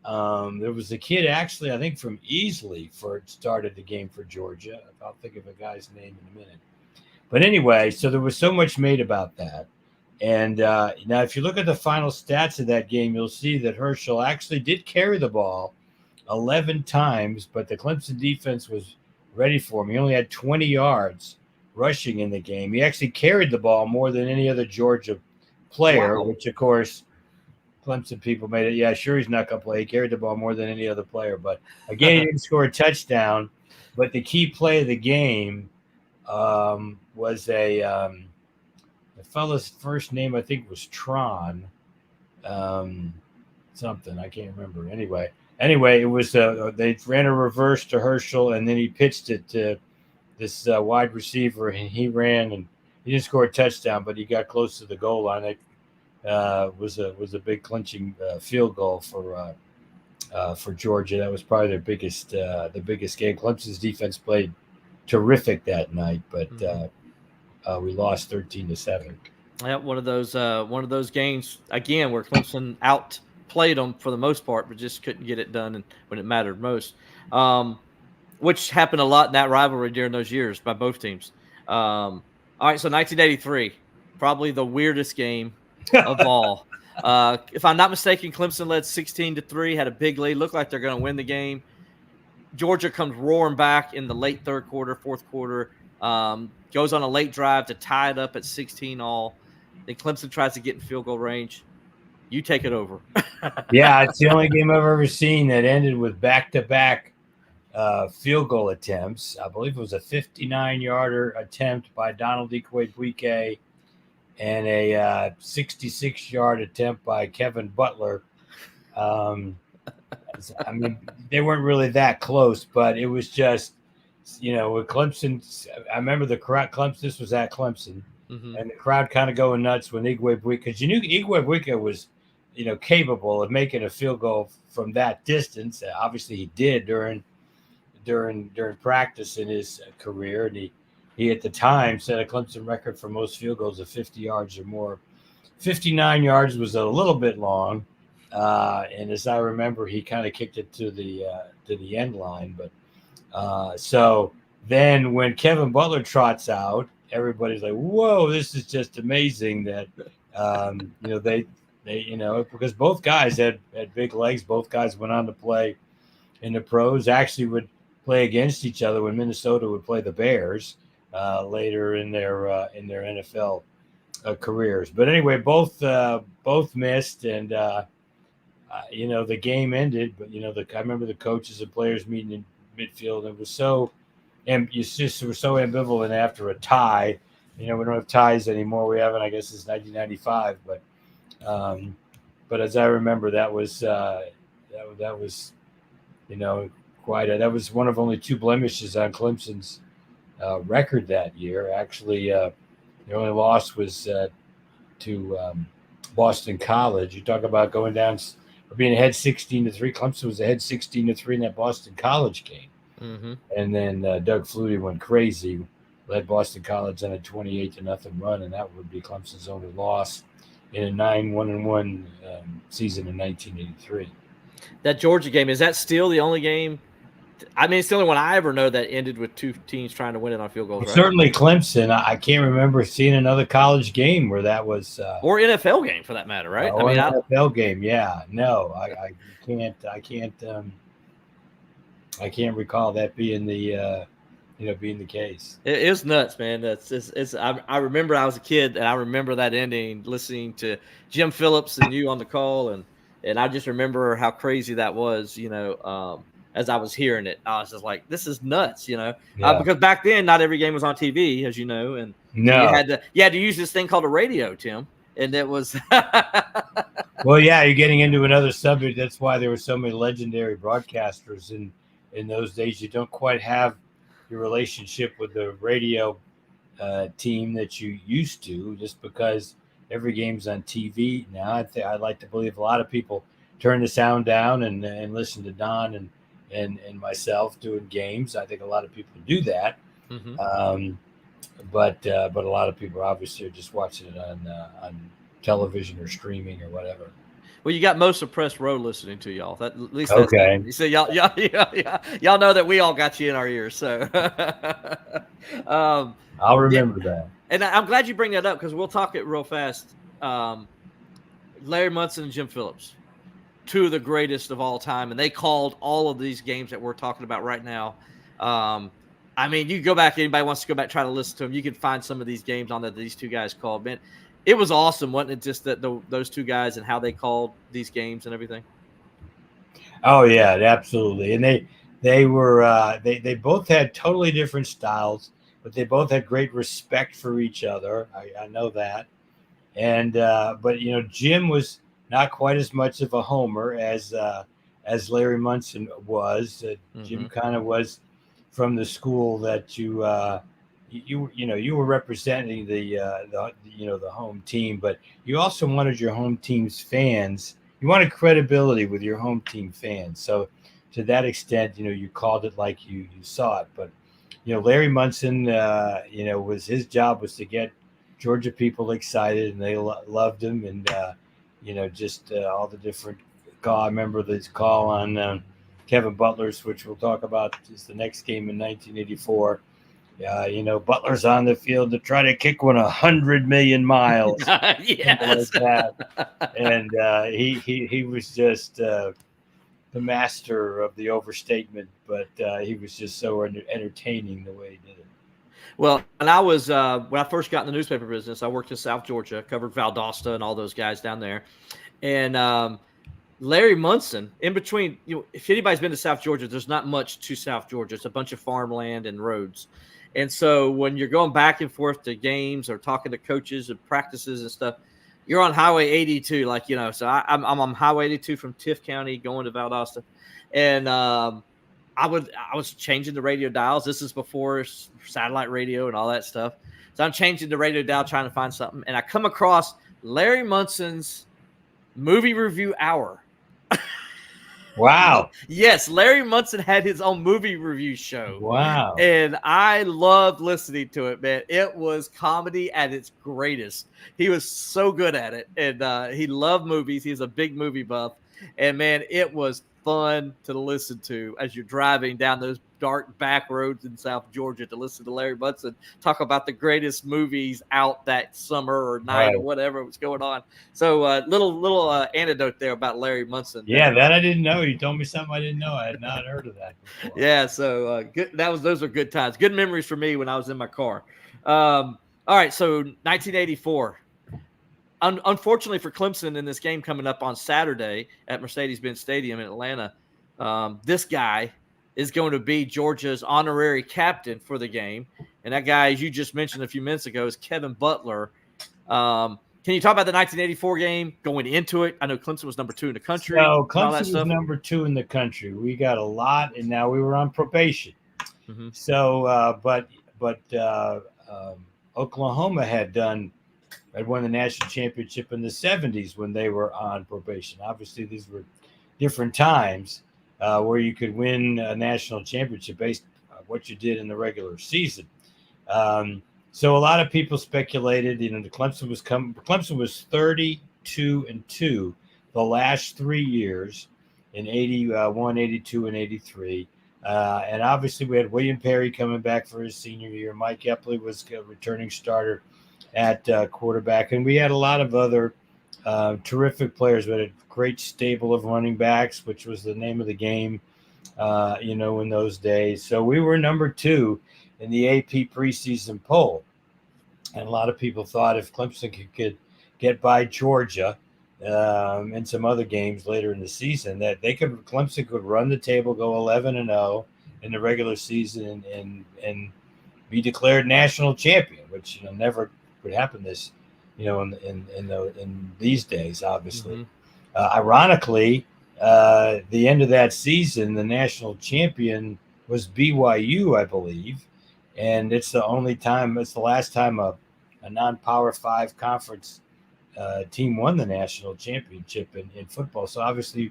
There was a kid actually, I think from Easley, started the game for Georgia. I'll think of a guy's name in a minute. But anyway, so there was so much made about that. And now, if you look at the final stats of that game, you'll see that Herschel actually did carry the ball 11 times, but the Clemson defense was ready for him. He only had 20 yards rushing in the game. He actually carried the ball more than any other Georgia player, which, of course, Clemson people made it. Yeah, sure, he's not going to play. He carried the ball more than any other player. But, again, he didn't score a touchdown. But the key play of the game was the fellow's first name, I think, was Tron. Something. I can't remember. Anyway, it was they ran a reverse to Herschel, and then he pitched it to this wide receiver, and he ran, and he didn't score a touchdown, but he got close to the goal line. It was a big clinching field goal for Georgia. That was probably the biggest game. Clemson's defense played terrific that night, but we lost 13-7. Yeah, one of those games again where Clemson outplayed them for the most part, but just couldn't get it done when it mattered most. Which happened a lot in that rivalry during those years by both teams. All right, so 1983, probably the weirdest game of all. If I'm not mistaken, Clemson led 16-3, had a big lead, looked like they're going to win the game. Georgia comes roaring back in the late third quarter, fourth quarter, goes on a late drive to tie it up at 16-all. Then Clemson tries to get in field goal range. You take it over. Yeah, it's the only game I've ever seen that ended with back-to-back field goal attempts. I believe it was a 59-yarder attempt by Donald Ikwe-Buike and a 66-yard attempt by Kevin Butler. I mean, they weren't really that close, but it was just, with Clemson. I remember the crowd. This was at Clemson, and the crowd kind of going nuts when Ikwe-Buike, because you knew Ikwe-Buike was, capable of making a field goal from that distance. Obviously, he did during practice in his career, and he at the time set a Clemson record for most field goals of 50 yards or more. 59 yards was a little bit long, and as I remember, he kind of kicked it to the end line. But so then when Kevin Butler trots out, everybody's like, "Whoa, this is just amazing!" That they because both guys had big legs. Both guys went on to play in the pros. Actually, would play against each other when Minnesota would play the Bears later in their NFL careers. But anyway, both missed, and the game ended. But I remember the coaches and players meeting in midfield. It was so, and you just were so ambivalent after a tie. We don't have ties anymore. We haven't, I guess, since 1995. But as I remember, that was that was one of only two blemishes on Clemson's record that year. Actually, the only loss was to Boston College. You talk about going down or being ahead 16-3. Clemson was ahead 16-3 in that Boston College game. Mm-hmm. And then Doug Flutie went crazy, led Boston College on a 28-0 run, and that would be Clemson's only loss in a 9-1-1 season in 1983. That Georgia game, is that still the only game? I mean, it's the only one I ever know that ended with two teams trying to win it on field goals. Well, right? Certainly Clemson. I can't remember seeing another college game where that was or NFL game for that matter, right? Or NFL game, yeah. No, I can't recall that being the being the case. It was nuts, man. I remember I was a kid and I remember that ending, listening to Jim Phillips and you on the call, and I just remember how crazy that was, as I was hearing it. I was just like, this is nuts, because back then not every game was on TV, as you know, and you had to use this thing called a radio, Tim, and it was Well, yeah, you're getting into another subject. That's why there were so many legendary broadcasters in those days. You don't quite have your relationship with the radio team that you used to, just because every game's on TV now. I'd like to believe a lot of people turn the sound down and listen to Don and myself doing games. I think a lot of people do that. Mm-hmm. But a lot of people obviously are just watching it television or streaming or whatever. Well, you got most of Press Row listening to y'all. At least that's okay. You see, y'all know that we all got you in our ears. So I'll remember that. And I'm glad you bring that up because we'll talk it real fast. Larry Munson and Jim Phillips, two of the greatest of all time, and they called all of these games that we're talking about right now. I mean, you go back, anybody wants to go back, try to listen to them, you can find some of these games on that these two guys called. Man, it was awesome, wasn't it? Just that those two guys and how they called these games and everything. Oh yeah, absolutely. And they were they both had totally different styles, but they both had great respect for each other. I know that. And but Jim was not quite as much of a homer as Larry Munson was. Jim kind of was from the school that you were representing the home team, but you also wanted your home team's fans. You wanted credibility with your home team fans. So to that extent, you called it like you saw it. But Larry Munson, was his job was to get Georgia people excited, and they loved him, and just all the different call. I remember this call on Kevin Butler's, which we'll talk about, is the next game in 1984. Butler's on the field to try to kick one 100 million miles. Yes. Like that. And he was just the master of the overstatement, but he was just so entertaining the way he did it. Well, and I was when I first got in the newspaper business, I worked in South Georgia, covered Valdosta and all those guys down there. And Larry Munson, in between, if anybody's been to South Georgia, there's not much to South Georgia. It's a bunch of farmland and roads. And so when you're going back and forth to games or talking to coaches and practices and stuff, you're on Highway 82, So I'm on Highway 82 from Tift County going to Valdosta, and I was changing the radio dials. This is before satellite radio and all that stuff. So I'm changing the radio dial, trying to find something, and I come across Larry Munson's movie review hour. Wow. Yes, Larry Munson had his own movie review show. Wow. And I loved listening to it, man. It was comedy at its greatest. He was so good at it. And he loved movies. He's a big movie buff. And, man, it was fun to listen to as you're driving down those dark back roads in South Georgia to listen to Larry Munson talk about the greatest movies out that summer or night or whatever was going on. So little anecdote there about Larry Munson. Yeah, that I didn't know. You told me something I didn't know. I had not heard of that before. Yeah, so good. Those are good times. Good memories for me when I was in my car. All right, so 1984. Unfortunately for Clemson in this game coming up on Saturday at Mercedes-Benz Stadium in Atlanta, this guy is going to be Georgia's honorary captain for the game. And that guy, as you just mentioned a few minutes ago, is Kevin Butler. Can you talk about the 1984 game going into it? I know Clemson was number 2 in the country. No, Clemson was number 2 in the country. We got a lot, and now we were on probation. Mm-hmm. So, but Oklahoma had won the national championship in the 70s when they were on probation. Obviously, these were different times where you could win a national championship based on what you did in the regular season. So a lot of people speculated, Clemson was 32-2 the last 3 years in 81, 82, and 83. And obviously we had William Perry coming back for his senior year. Mike Epley was a returning starter at quarterback. And we had a lot of other terrific players. We had a great stable of running backs, which was the name of the game, in those days. So we were number 2 in the AP preseason poll. And a lot of people thought if Clemson could get by Georgia and some other games later in the season, that Clemson could run the table, go 11-0 in the regular season and be declared national champion, which never would happen this, in these days, obviously. Mm-hmm. Ironically, the end of that season, the national champion was BYU, I believe. And it's the last time a non-Power 5 conference team won the national championship in football. So obviously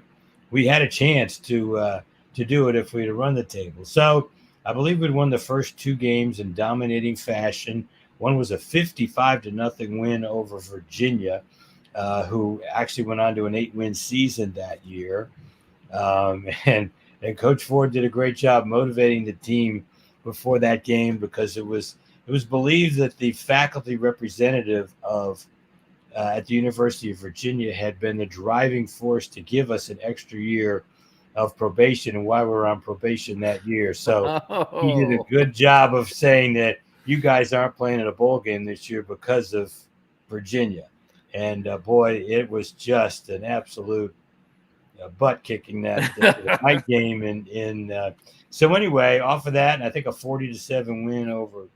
we had a chance to do it if we'd have run the table. So I believe we'd won the first 2 games in dominating fashion. One was a 55-0 win over Virginia. who actually went on to an 8-win season that year. And Coach Ford did a great job motivating the team before that game, because it was believed that the faculty representative of at the University of Virginia had been the driving force to give us an extra year of probation, and why we were on probation that year. So he did a good job of saying that you guys aren't playing in a bowl game this year because of Virginia. And boy, it was just an absolute butt kicking that night game. So anyway, off of that, and I think a 40-7 win over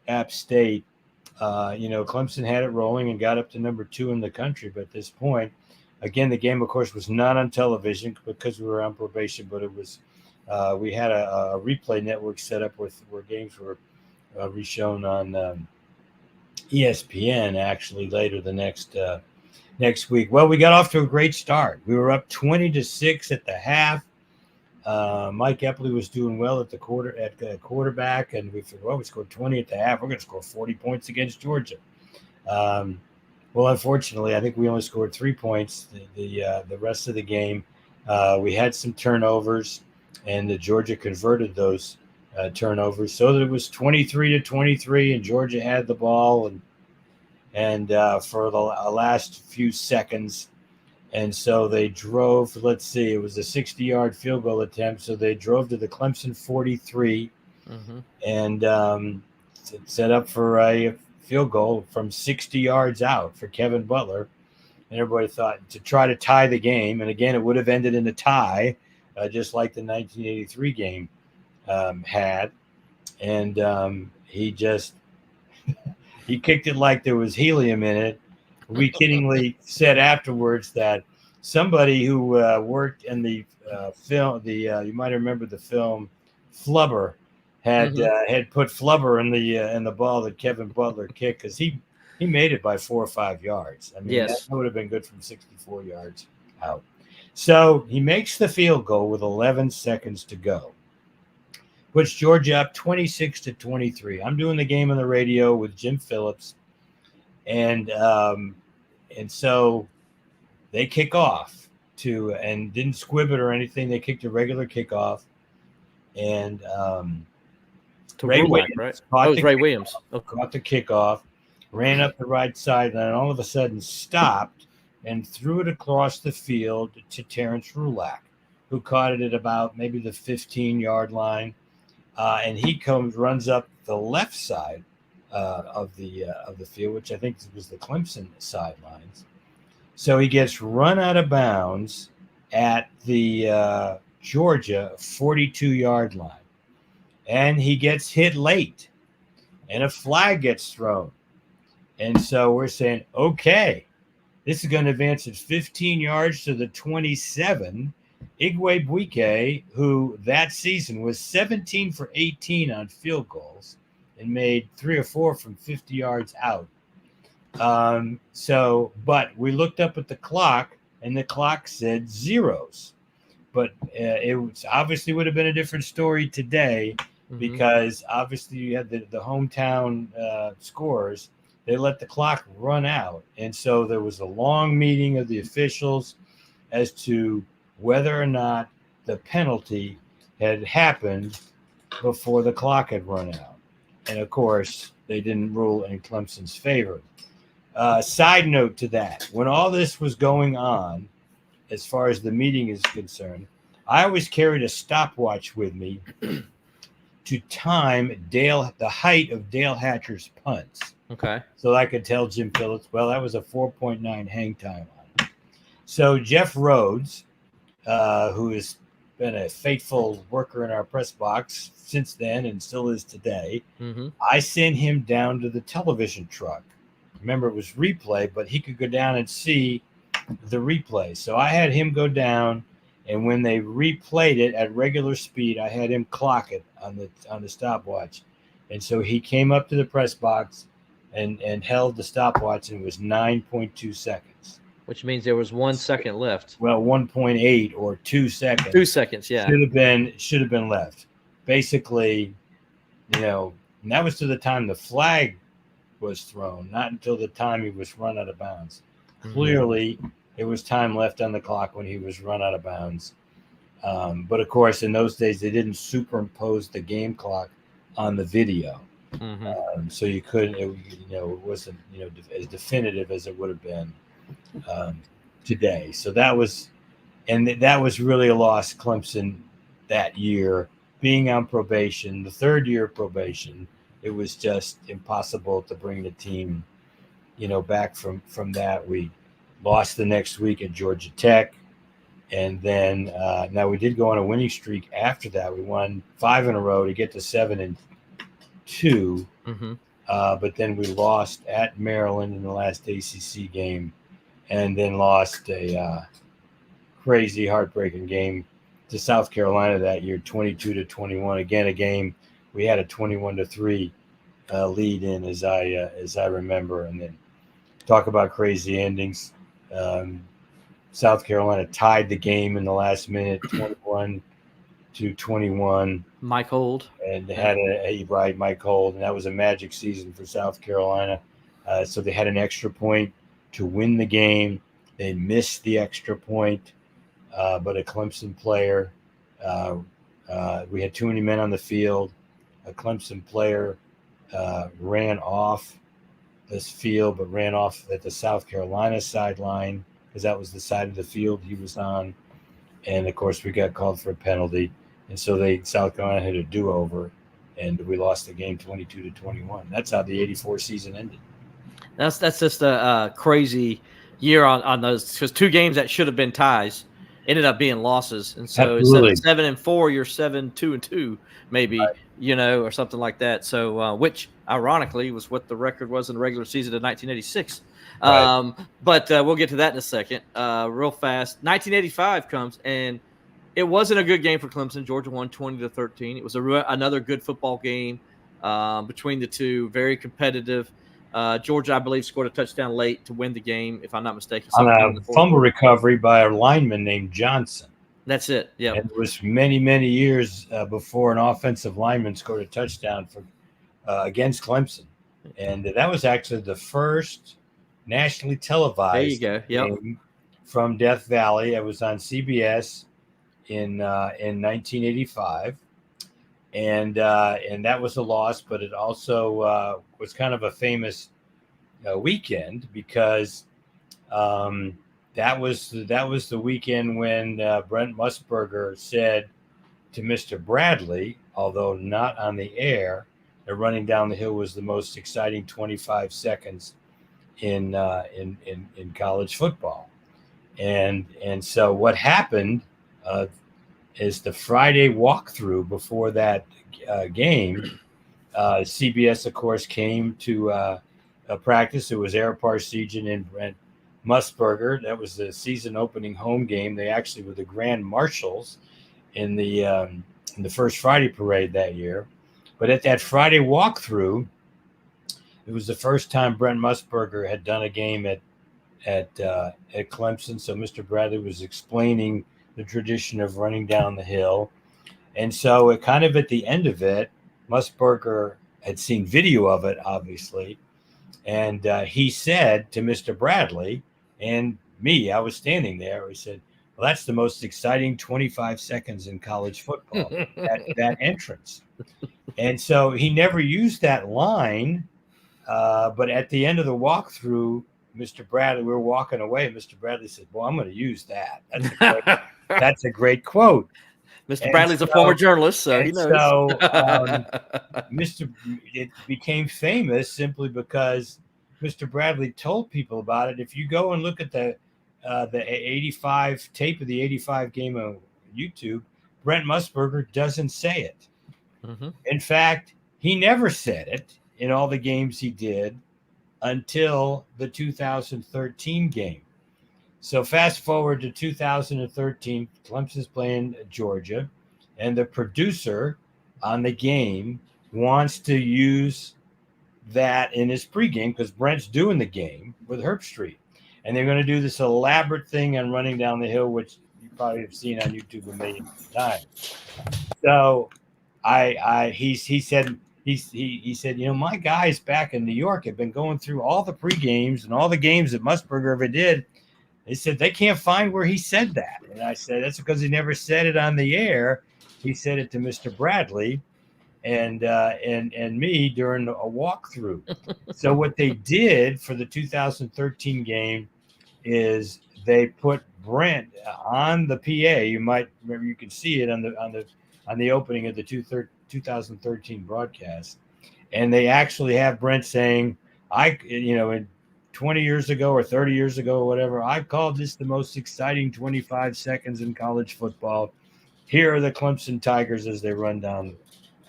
App State. Clemson had it rolling and got up to number 2 in the country. But at this point, again, the game, of course, was not on television because we were on probation. But it was we had a replay network set up where games were reshown on ESPN actually later the next week. Well, we got off to a great start. We were up 20-6 at the half. Mike Epley was doing well at quarterback, and we figured, well, we scored 20 at the half. We're going to score 40 points against Georgia. Well, unfortunately, I think we only scored 3 points the rest of the game. We had some turnovers, and Georgia converted those turnovers, so that it was 23-23, and Georgia had the ball, and for the last few seconds. And so they drove, let's see, it was a 60-yard field goal attempt. So they drove to the Clemson 43 and set up for a field goal from 60 yards out for Kevin Butler. And everybody thought to try to tie the game. And again, it would have ended in a tie, just like the 1983 game had. And he just he kicked it like there was helium in it. We kiddingly said afterwards that somebody who worked in the film, you might remember the film Flubber, had put Flubber in the ball that Kevin Butler kicked, because he made it by 4 or 5 yards. I mean, yes, that would have been good from 64 yards out. So he makes the field goal with 11 seconds to go, puts Georgia up 26-23. I'm doing the game on the radio with Jim Phillips. And so they kick off and didn't squib it or anything. They kicked a regular kickoff, and Ray Williams, right? Oh, it was Ray Williams. Caught the kickoff, ran up the right side, and then all of a sudden stopped and threw it across the field to Terrence Rulak, who caught it at about maybe the 15-yard line, and he runs up the left side of the field, which I think was the Clemson sidelines. So he gets run out of bounds at the Georgia 42-yard line, and he gets hit late, and a flag gets thrown. And so we're saying, okay, this is going to advance it 15 yards to the 27. Igwe Buike, who that season was 17 for 18 on field goals, and made 3 or 4 from 50 yards out. But we looked up at the clock, and the clock said zeros. But it obviously would have been a different story today, because obviously you had the hometown scores. They let the clock run out. And so there was a long meeting of the officials as to whether or not the penalty had happened before the clock had run out. And, of course, they didn't rule in Clemson's favor. Side note to that, when all this was going on, as far as the meeting is concerned, I always carried a stopwatch with me to time the height of Dale Hatcher's punts. Okay. So I could tell Jim Phillips, well, that was a 4.9 hang time on it. So Jeff Rhodes, who has been a faithful worker in our press box since then and still is today, I sent him down to the television truck. Remember, it was replay, but he could go down and see the replay. So I had him go down, and when they replayed it at regular speed, I had him clock it on the stopwatch. And so he came up to the press box and held the stopwatch, and it was 9.2 seconds. Which means there was 1 second left. Well, 1.8 or 2 seconds. 2 seconds, yeah. Should have been left. Basically, and that was to the time the flag was thrown, not until the time he was run out of bounds. Clearly, there was time left on the clock when he was run out of bounds. But of course, in those days, they didn't superimpose the game clock on the video, so you couldn't. It wasn't as definitive as it would have been today. So that was really a loss. Clemson that year, being on probation, the third year of probation, it was just impossible to bring the team, back from that. We lost the next week at Georgia Tech. And then now we did go on a winning streak after that. We won 5 in a row to get to 7-2. But then we lost at Maryland in the last ACC game, and then lost a crazy, heartbreaking game to South Carolina that year, 22-21. Again, a game we had a 21-3 lead in, as I remember. And then talk about crazy endings. South Carolina tied the game in the last minute, 21-21. Mike Hold. And they had Mike Hold, and that was a magic season for South Carolina. So they had an extra point to win the game. They missed the extra point, but a Clemson player, we had too many men on the field. A Clemson player ran off this field, but ran off at the South Carolina sideline, because that was the side of the field he was on. And of course, we got called for a penalty. And so South Carolina had a do-over, and we lost the game 22-21. That's how the 84 season ended. That's just a crazy year on those, because 2 games that should have been ties ended up being losses. And so Absolutely. Instead of 7-4, you're 7-2-2 maybe, right. Or something like that. So which ironically was what the record was in the regular season of 1986. Right. But we'll get to that in a second. Real fast. 1985 comes, and it wasn't a good game for Clemson. Georgia won 20-13. It was another good football game between the two. Very competitive. Georgia, I believe, scored a touchdown late to win the game, if I'm not mistaken. On a fumble recovery by a lineman named Johnson. That's it. Yeah. And it was many, many years before an offensive lineman scored a touchdown against Clemson, and that was actually the first nationally televised game from Death Valley. It was on CBS in 1985, and that was a loss. But it also was kind of a famous weekend, because that was the weekend when Brent Musburger said to Mr. Bradley, although not on the air, that running down the hill was the most exciting 25 seconds in college football. And so what happened is the Friday walkthrough before that game, CBS, of course, came to practice. It was Eric Parsegian and Brent Musburger. That was the season opening home game. They actually were the grand marshals in the first Friday parade that year. But at that Friday walkthrough, it was the first time Brent Musburger had done a game at Clemson. So Mr. Bradley was explaining the tradition of running down the hill. And so it kind of at the end of it, Musburger had seen video of it, obviously. And he said to Mr. Bradley and me, I was standing there, he said, well, that's the most exciting 25 seconds in college football, that entrance. And so he never used that line. But at the end of the walkthrough, Mr. Bradley, we were walking away. Mr. Bradley said, well, I'm going to use that. That's a great quote. Mr. Bradley's a former journalist, so he knows. So it became famous simply because Mr. Bradley told people about it. If you go and look at the 85 tape of the 85 game on YouTube, Brent Musburger doesn't say it. Mm-hmm. In fact, he never said it in all the games he did until the 2013 game. So fast forward to 2013, Clemson's playing Georgia, and the producer on the game wants to use that in his pregame because Brent's doing the game with Herbstreit. And they're going to do this elaborate thing on running down the hill, which you probably have seen on YouTube a million times. So he said, he said, my guys back in New York have been going through all the pre-games and all the games that Musburger ever did. They said they can't find where he said that. And I said, that's because he never said it on the air. He said it to Mr. Bradley and me during a walkthrough. So what they did for the 2013 game is they put Brent on the PA. You might remember, you can see it on the opening of the 2013 broadcast, and they actually have Brent saying, in 20 years ago or 30 years ago or whatever, I called this the most exciting 25 seconds in college football. Here are the Clemson Tigers as they run down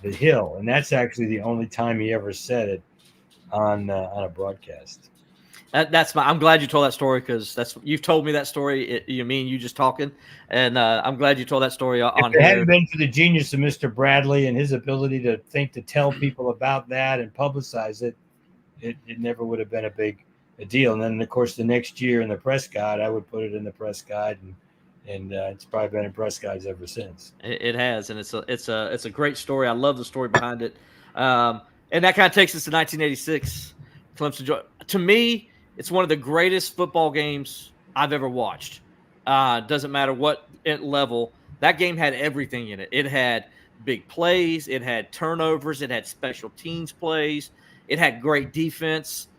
the hill. And that's actually the only time he ever said it on a broadcast. I'm glad you told that story, because you've told me that story. You mean you just talking, and I'm glad you told that story on here. If it hadn't here. been for the genius of Mr. Bradley and his ability to tell people about that and publicize it, it never would have been a deal. And then, of course, the next year in the press guide, I would put it in the press guide, and it's probably been in press guides ever since. It has, and it's a great story. I love the story behind it, and that kind of takes us to 1986, Clemson, Georgia. To me, it's one of the greatest football games I've ever watched. Doesn't matter what level. That game had everything in it. It had big plays. It had turnovers. It had special teams plays. It had great defense.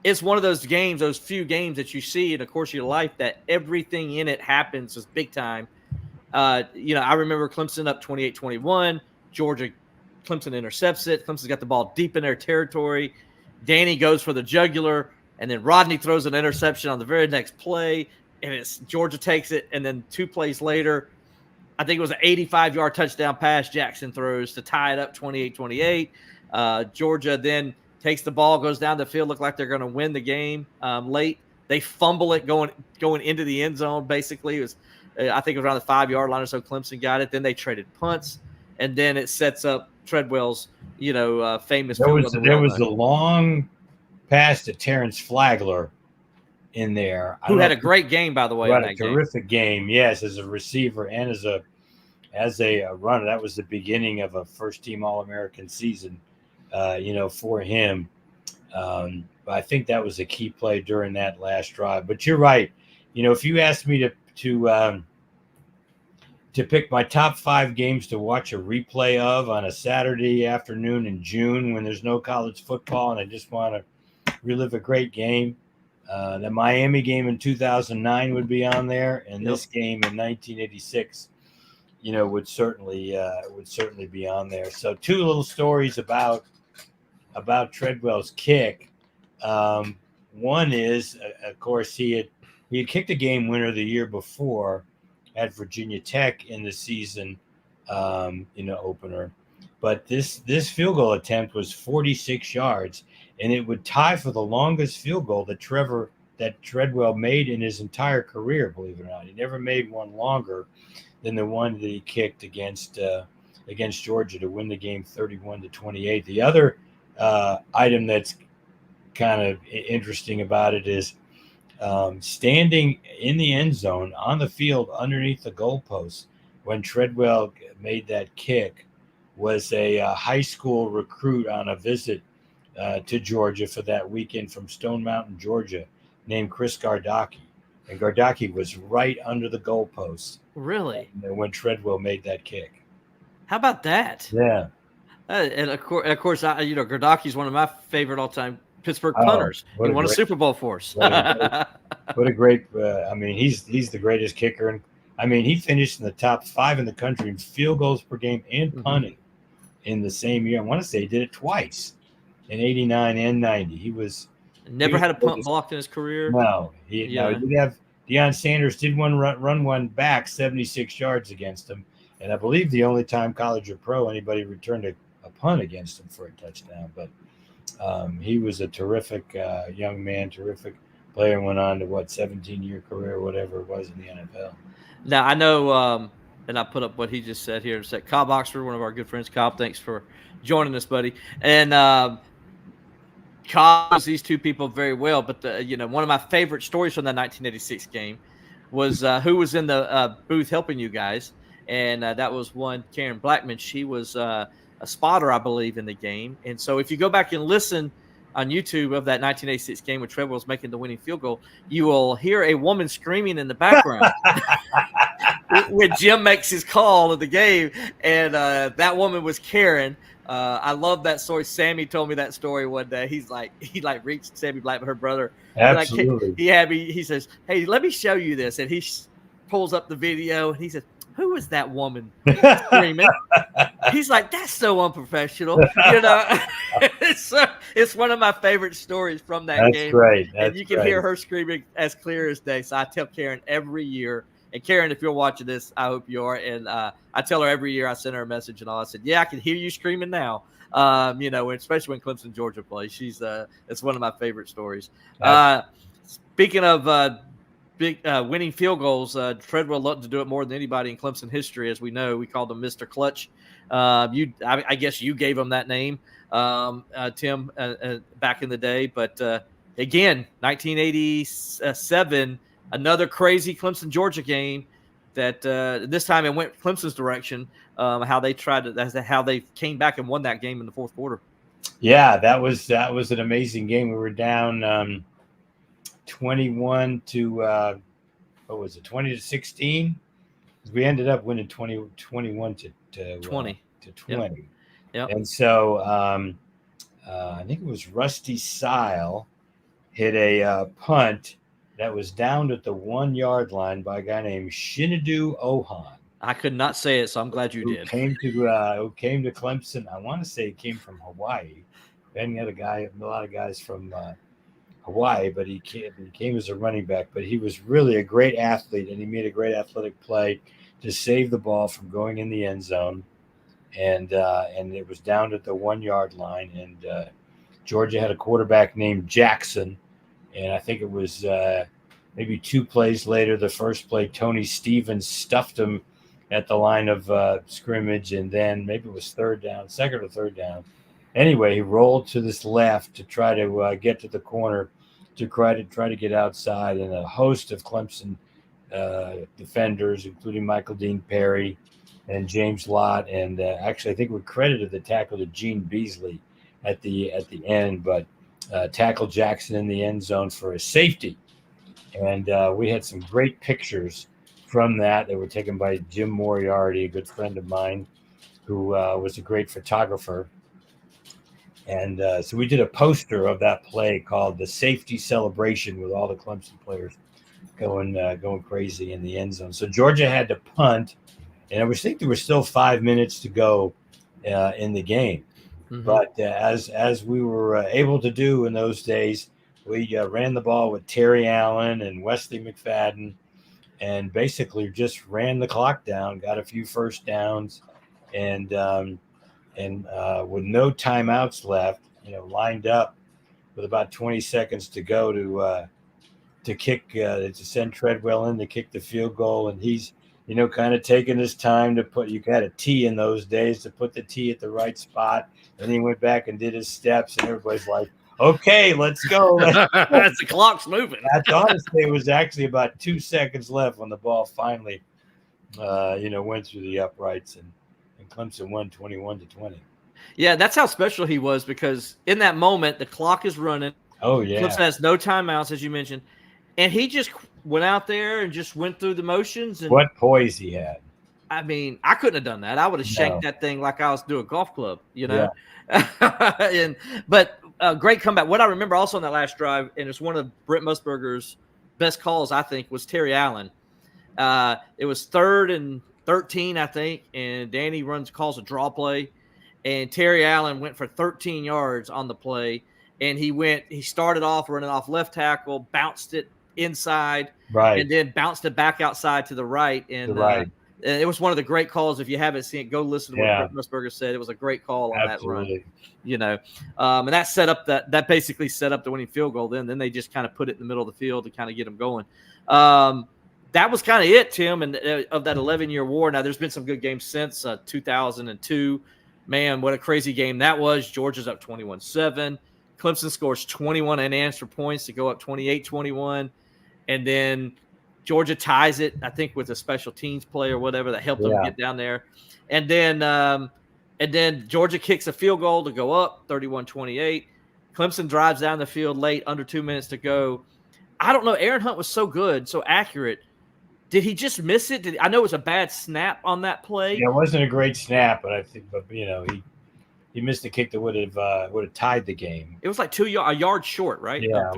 It's one of those games, those few games that you see in the course of your life that everything in it happens is big time. I remember Clemson up 28-21. Clemson intercepts it. Clemson's got the ball deep in their territory. Danny goes for the jugular, and then Rodney throws an interception on the very next play, and Georgia takes it. And then 2 plays later, I think it was an 85-yard touchdown pass Jackson throws to tie it up 28-28. Georgia then takes the ball, goes down the field, look like they're going to win the game late. They fumble it going into the end zone, basically. I think it was around the 5-yard line or so. Clemson got it. Then they traded punts, and then it sets up Treadwell's, famous There field. There was a long pass to Terrence Flagler in there, who had a great game, by the way. Had a terrific game, yes, as a receiver and as a runner. That was the beginning of a first-team All-American season. For him. But I think that was a key play during that last drive. But you're right. If you asked me to pick my top 5 games to watch a replay of on a Saturday afternoon in June when there's no college football and I just want to relive a great game, the Miami game in 2009 would be on there, and this game in 1986, would certainly be on there. So 2 little stories about Treadwell's kick. One is, of course, he had kicked a game winner the year before at Virginia Tech in the season, opener. But this field goal attempt was 46 yards, and it would tie for the longest field goal that Treadwell made in his entire career. Believe it or not, he never made one longer than the one that he kicked against Georgia to win the game 31-28. The other item that's kind of interesting about it is standing in the end zone on the field underneath the goalpost when Treadwell made that kick was a high school recruit on a visit to Georgia for that weekend from Stone Mountain, Georgia, named Chris Gardocki. And Gardocki was right under the goalpost. Really? When Treadwell made that kick. How about that? Yeah. And of course, Gardocki's one of my favorite all-time Pittsburgh punters. He won a Super Bowl for us. What a great! He's the greatest kicker, and he finished in the top 5 in the country in field goals per game and punting in the same year. I want to say he did it twice, in '89 and '90. He had a punt blocked in his career. No, he did have Deion Sanders did run one back 76 yards against him, and I believe the only time, college or pro, anybody returned a punt against him for a touchdown. But he was a terrific young man, terrific player, and went on to 17-year career, whatever it was in the NFL. Now I know, and I put up what he just said here. It said Cobb Oxford, one of our good friends. Cobb, thanks for joining us, buddy. And Cobb knows these 2 people very well. But one of my favorite stories from that 1986 game was who was in the booth helping you guys, and that was one Karen Blackman. She was a spotter, I believe, in the game. And so if you go back and listen on YouTube of that 1986 game when Treadwell's making the winning field goal, you will hear a woman screaming in the background when Jim makes his call of the game. And that woman was Karen. I love that story. Sammy told me that story one day. He reached Sammy Black, her brother. Absolutely. He says, "Hey, let me show you this." And he pulls up the video and he says, "Who is that woman screaming?" He's like, "That's so unprofessional." It's one of my favorite stories from that game. Great. And you can hear her screaming as clear as day. So I tell Karen every year. And Karen, if you're watching this, I hope you are. And I tell her every year, I send her a message and all. I said, "Yeah, I can hear you screaming now." Especially when Clemson, Georgia plays. It's one of my favorite stories. Speaking of big winning field goals, Treadwell loved to do it more than anybody in Clemson history. As we know, we called him Mr. Clutch. I guess you gave him that name, Tim, back in the day. But again, 1987. Another crazy Clemson Georgia game that this time it went Clemson's direction. How they came back and won that game in the fourth quarter. Yeah, that was an amazing game. We were down 21 to 20-16. We ended up winning 21 to 20. Yep. And so I think it was Rusty Sile hit a punt that was downed at the 1 yard line by a guy named Shinadu Ohan. I could not say it, so I'm glad you did. Came to Clemson. I want to say he came from Hawaii. Then he had a lot of guys from Hawaii, but he came as a running back. But he was really a great athlete, and he made a great athletic play to save the ball from going in the end zone. And it was down at the 1 yard line, and Georgia had a quarterback named Jackson. And I think it was maybe 2 plays later, the first play, Tony Stevens stuffed him at the line of scrimmage. And then maybe it was second or third down. Anyway, he rolled to this left to try to get to the corner to try to get outside. And a host of Clemson defenders, including Michael Dean Perry and James Lott. And actually, I think we credited the tackle to Gene Beasley at the end. But tackled Jackson in the end zone for a safety. And we had some great pictures from that were taken by Jim Moriarty, a good friend of mine, who was a great photographer. And so we did a poster of that play called The Safety Celebration with all the Clemson players going crazy in the end zone. So Georgia had to punt, and I think there was still 5 minutes to go in the game. Mm-hmm. But as we were able to do in those days, we ran the ball with Terry Allen and Wesley McFadden, and basically just ran the clock down, got a few first downs, and with no timeouts left, lined up with about 20 seconds to go to kick to send Treadwell in to kick the field goal, and he's kind of taking his time to put. You had a tee in those days to put the tee at the right spot. And he went back and did his steps, and everybody's like, "Okay, let's go." The clock's moving. That's honestly, it was actually about 2 seconds left when the ball finally, went through the uprights, and Clemson won 21-20. Yeah, that's how special he was, because in that moment, the clock is running. Oh, yeah. Clemson has no timeouts, as you mentioned. And he just went out there and just went through the motions. And what poise he had. I mean, I couldn't have done that. I would have shanked that thing like I was doing a golf club, Yeah. But great comeback. What I remember also on that last drive, and it's one of Brent Musburger's best calls, I think, was Terry Allen. It was 3rd and 13, I think, and Danny calls a draw play, and Terry Allen went for 13 yards on the play, and he started off running off left tackle, bounced it inside, right, and then bounced it back outside to the right, and it was one of the great calls. If you haven't seen it, go listen to what Brent Musburger said. It was a great call on that run, and that set up that basically set up the winning field goal. Then they just kind of put it in the middle of the field to kind of get them going. That was kind of it, Tim, and of that 11-year war. Now, there's been some good games since 2002. Man, what a crazy game that was. Georgia's up 21-7. Clemson scores 21 unanswered points to go up 28-21. And then Georgia ties it, I think, with a special teams play or whatever that helped them get down there. And then And then Georgia kicks a field goal to go up 31-28. Clemson drives down the field late, under 2 minutes to go. I don't know. Aaron Hunt was so good, so accurate. Did he just miss it? I know it was a bad snap on that play. Yeah, it wasn't a great snap, but he missed a kick that would have tied the game. It was like a yard short, right? Yeah.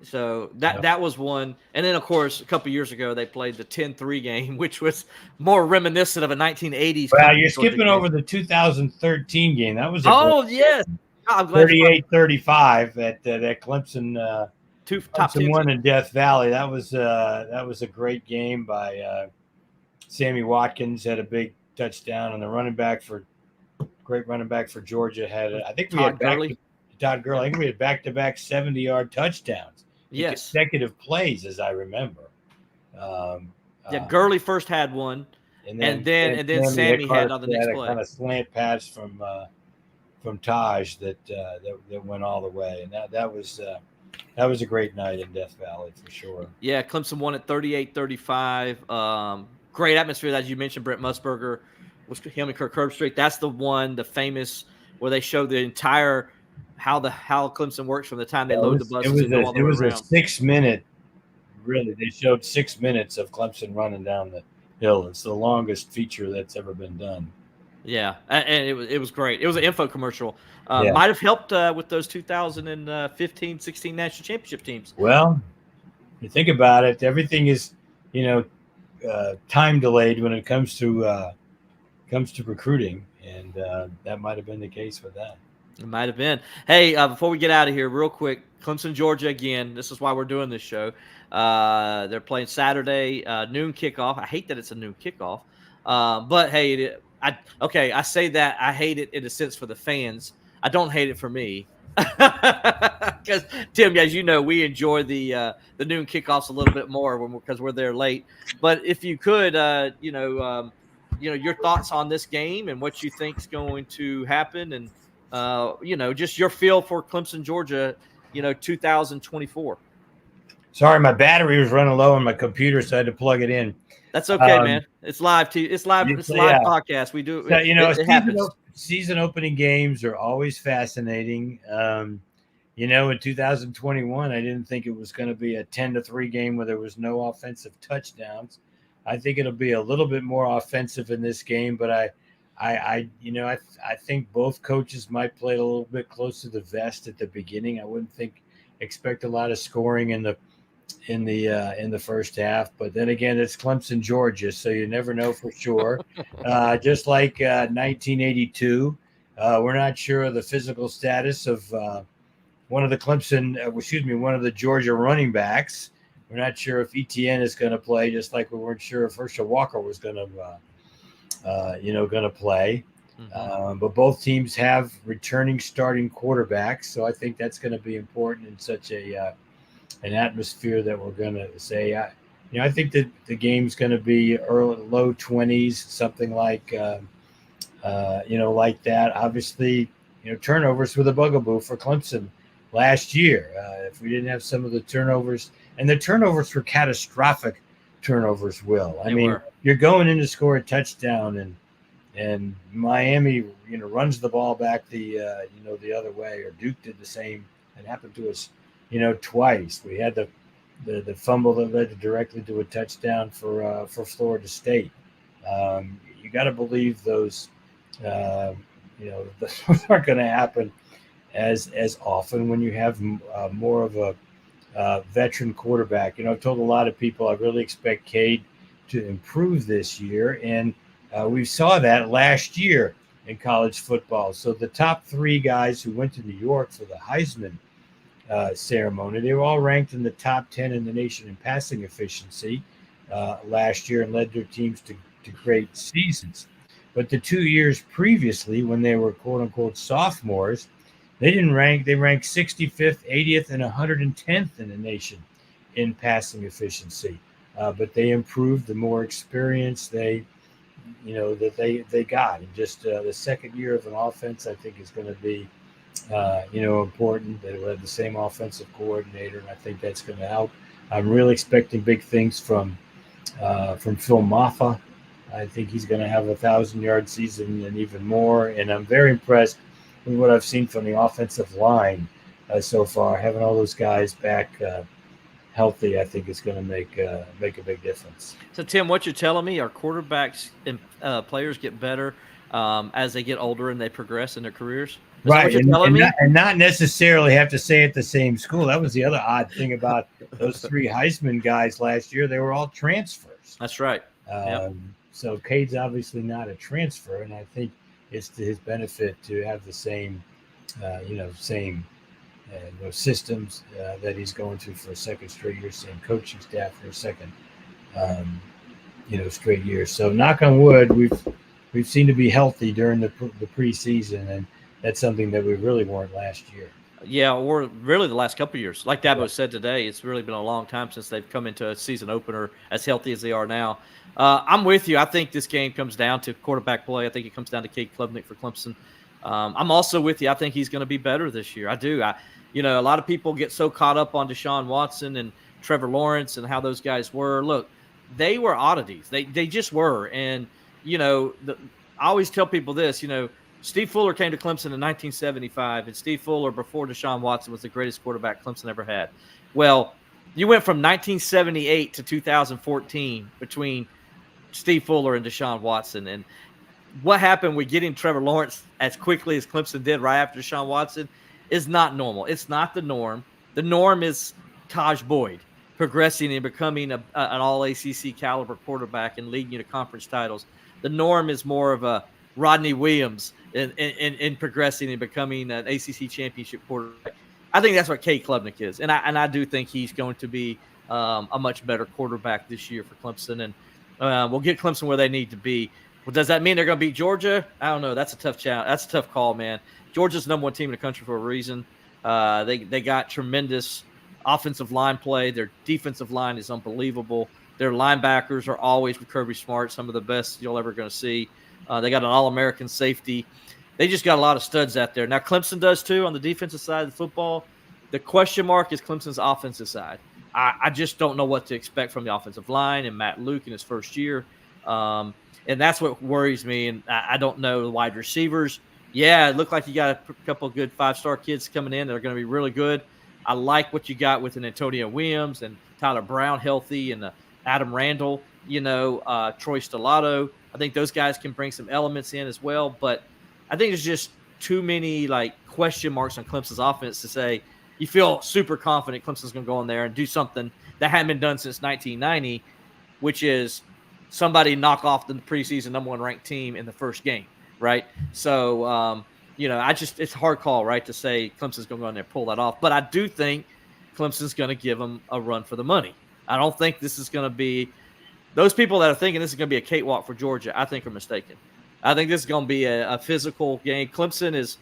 So that was one. And then, of course, a couple years ago, they played the 10-3 game, which was more reminiscent of a 1980s. Well, you're skipping over the 2013 game. That was yes. I'm glad 38-35 that Clemson top Clemson won in Death Valley. That was a great game by Sammy Watkins. Had a big touchdown, and the great running back for Georgia had Todd Gurley. I think we had back-to-back 70-yard touchdowns. Yes, consecutive plays, as I remember. Gurley first had one, and then Sammy had on the next play. A kind of slant pass from Taj that went all the way, and that was a great night in Death Valley for sure. Yeah, Clemson won at 38-35. Great atmosphere, as you mentioned. Brent Musburger was him and Kirk Herbstreit. That's the famous where they showed the entire how Clemson works from the time they load the buses. It was a 6 minute. Really, they showed 6 minutes of Clemson running down the hill. It's the longest feature that's ever been done. Yeah, and it was great. It was an info commercial. Might have helped with those 2015-16 national championship teams. Well, you think about it, everything is time delayed when it comes to recruiting, and that might have been the case with that. It might have been. Hey, before we get out of here, real quick, Clemson, Georgia again. This is why we're doing this show. They're playing Saturday, noon kickoff. I hate that it's a noon kickoff, but hey, I say that I hate it in a sense for the fans. I don't hate it for me, because Tim, as you know, we enjoy the noon kickoffs a little bit more because we're there late. But if you could, your thoughts on this game and what you think is going to happen, and just your feel for Clemson, Georgia, 2024. Sorry, my battery was running low on my computer, so I had to plug it in. That's okay, man. It's live. It's live podcast. We do. It happens. Season opening games are always fascinating. In 2021, I didn't think it was going to be a 10-3 game where there was no offensive touchdowns. I think it'll be a little bit more offensive in this game, but I think both coaches might play a little bit close to the vest at the beginning. I wouldn't expect a lot of scoring in the first half, but then again, it's Clemson, Georgia, so you never know for sure. Just like 1982, we're not sure of the physical status of one of the Georgia running backs. We're not sure if ETN is going to play, just like we weren't sure if Herschel Walker was going to play. Mm-hmm. But both teams have returning starting quarterbacks, so I think that's going to be important in such an atmosphere that we're going to say. I think that the game's going to be low 20s, something like like that. Obviously, turnovers were the bugaboo for Clemson last year. If we didn't have some of the turnovers, and the turnovers were catastrophic turnovers, Will. I mean, you're going in to score a touchdown, and Miami, runs the ball back the other way, or Duke did the same. It happened to us, twice. We had the fumble that led directly to a touchdown for Florida State. You got to believe those, those aren't going to happen as often when you have more of a veteran quarterback. I've told a lot of people I really expect Cade to improve this year, and we saw that last year in college football. So the top three guys who went to New York for the Heisman ceremony, they were all ranked in the top 10 in the nation in passing efficiency last year and led their teams to great seasons. But the 2 years previously, when they were quote unquote sophomores, they ranked 65th, 80th, and 110th in the nation in passing efficiency. But they improved the more experience they got. And just the second year of an offense, I think, is going to be important. They will have the same offensive coordinator, and I think that's going to help. I'm really expecting big things from Phil Maffa I think he's going to have a 1,000-yard season and even more. And I'm very impressed with what I've seen from the offensive line so far. Having all those guys back healthy, I think is going to make a big difference. So, Tim, what you're telling me, our quarterbacks and players get better as they get older and they progress in their careers? Right, and not necessarily have to stay at the same school. That was the other odd thing about those 3 Heisman guys last year. They were all transfers. That's right. So Cade's obviously not a transfer, and I think it's to his benefit to have the same, systems that he's going through for a second straight year, same coaching staff for a second, straight year. So knock on wood, we've seemed to be healthy during the preseason, and that's something that we really weren't last year. Yeah, or really the last couple of years. Like Dabo said today, it's really been a long time since they've come into a season opener as healthy as they are now. I'm with you. I think this game comes down to quarterback play. I think it comes down to Cade Klubnik for Clemson. I'm also with you. I think he's going to be better this year. I do. A lot of people get so caught up on Deshaun Watson and Trevor Lawrence and how those guys were. Look, they were oddities. They just were. And, I always tell people this, Steve Fuller came to Clemson in 1975, and Steve Fuller, before Deshaun Watson, was the greatest quarterback Clemson ever had. Well, you went from 1978 to 2014 between Steve Fuller and Deshaun Watson. And what happened with getting Trevor Lawrence as quickly as Clemson did right after Deshaun Watson is not normal. It's not the norm. The norm is Taj Boyd progressing and becoming an all-ACC caliber quarterback and leading you to conference titles. The norm is more of a Rodney Williams in progressing and becoming an ACC championship quarterback. I think that's what Cade Klubnik is, and I do think he's going to be a much better quarterback this year for Clemson, and we'll get Clemson where they need to be. Well, does that mean they're going to beat Georgia? I don't know. That's a tough challenge. That's a tough call, man. Georgia's the #1 team in the country for a reason. They got tremendous offensive line play. Their defensive line is unbelievable. Their linebackers are always with Kirby Smart, some of the best you'll ever going to see. They got an All-American safety. They just got a lot of studs out there. Now, Clemson does too on the defensive side of the football. The question mark is Clemson's offensive side. I just don't know what to expect from the offensive line and Matt Luke in his first year. And that's what worries me. And I don't know the wide receivers. Yeah, it looked like you got a couple of good 5-star kids coming in that are going to be really good. I like what you got with an Antonio Williams and Tyler Brown healthy and Adam Randall, Troy Stellato. I think those guys can bring some elements in as well. But I think there's just too many question marks on Clemson's offense to say you feel super confident Clemson's going to go in there and do something that hadn't been done since 1990, which is somebody knock off the preseason #1 ranked team in the first game, right? So, it's a hard call, right, to say Clemson's going to go in there and pull that off. But I do think Clemson's going to give them a run for the money. I don't think this is going to be – those people that are thinking this is going to be a cakewalk for Georgia, I think are mistaken. I think this is going to be a physical game. Clemson is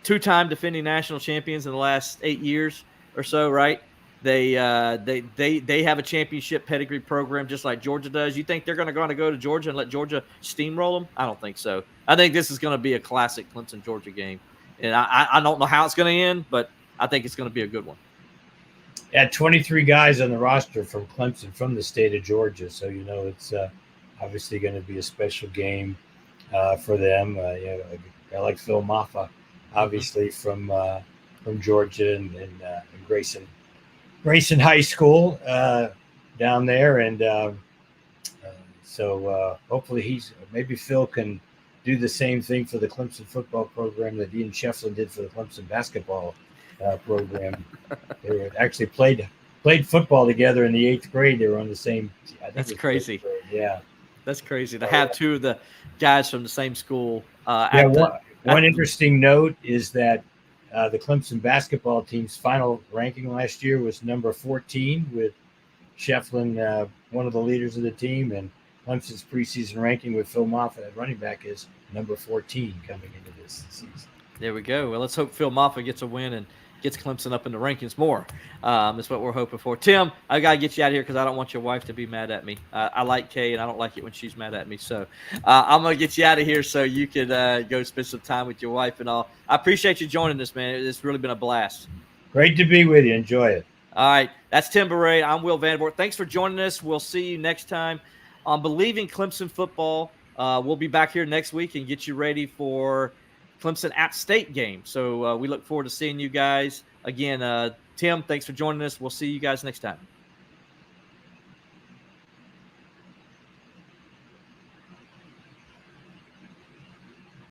2-time defending national champions in the last 8 years or so, right? They have a championship pedigree program just like Georgia does. You think they're going to go to Georgia and let Georgia steamroll them? I don't think so. I think this is going to be a classic Clemson-Georgia game. And I don't know how it's going to end, but I think it's going to be a good one. Yeah, 23 guys on the roster from Clemson, from the state of Georgia. So, it's obviously going to be a special game for them. I like Phil Maffa, obviously, from Georgia and Grayson High School down there. And so hopefully maybe Phil can do the same thing for the Clemson football program that Ian Shefflin did for the Clemson basketball program. They were actually played football together in the 8th grade. They were on the same. That's crazy. Yeah, that's crazy to have two of the guys from the same school. One interesting note is that the Clemson basketball team's final ranking last year was number 14, with Shefflin one of the leaders of the team, and Clemson's preseason ranking with Phil Moffitt at running back is number 14 coming into this season. There we go. Well, let's hope Phil Moffitt gets a win and gets Clemson up in the rankings more. That's what we're hoping for. Tim, I got to get you out of here because I don't want your wife to be mad at me. I like Kay, and I don't like it when she's mad at me. So I'm going to get you out of here so you can go spend some time with your wife and all. I appreciate you joining us, man. It's really been a blast. Great to be with you. Enjoy it. All right. That's Tim Bourret. I'm Will Vandervoort. Thanks for joining us. We'll see you next time. on Bleav in Clemson football. We'll be back here next week and get you ready for Clemson App State game. So we look forward to seeing you guys again. Tim, thanks for joining us. We'll see you guys next time.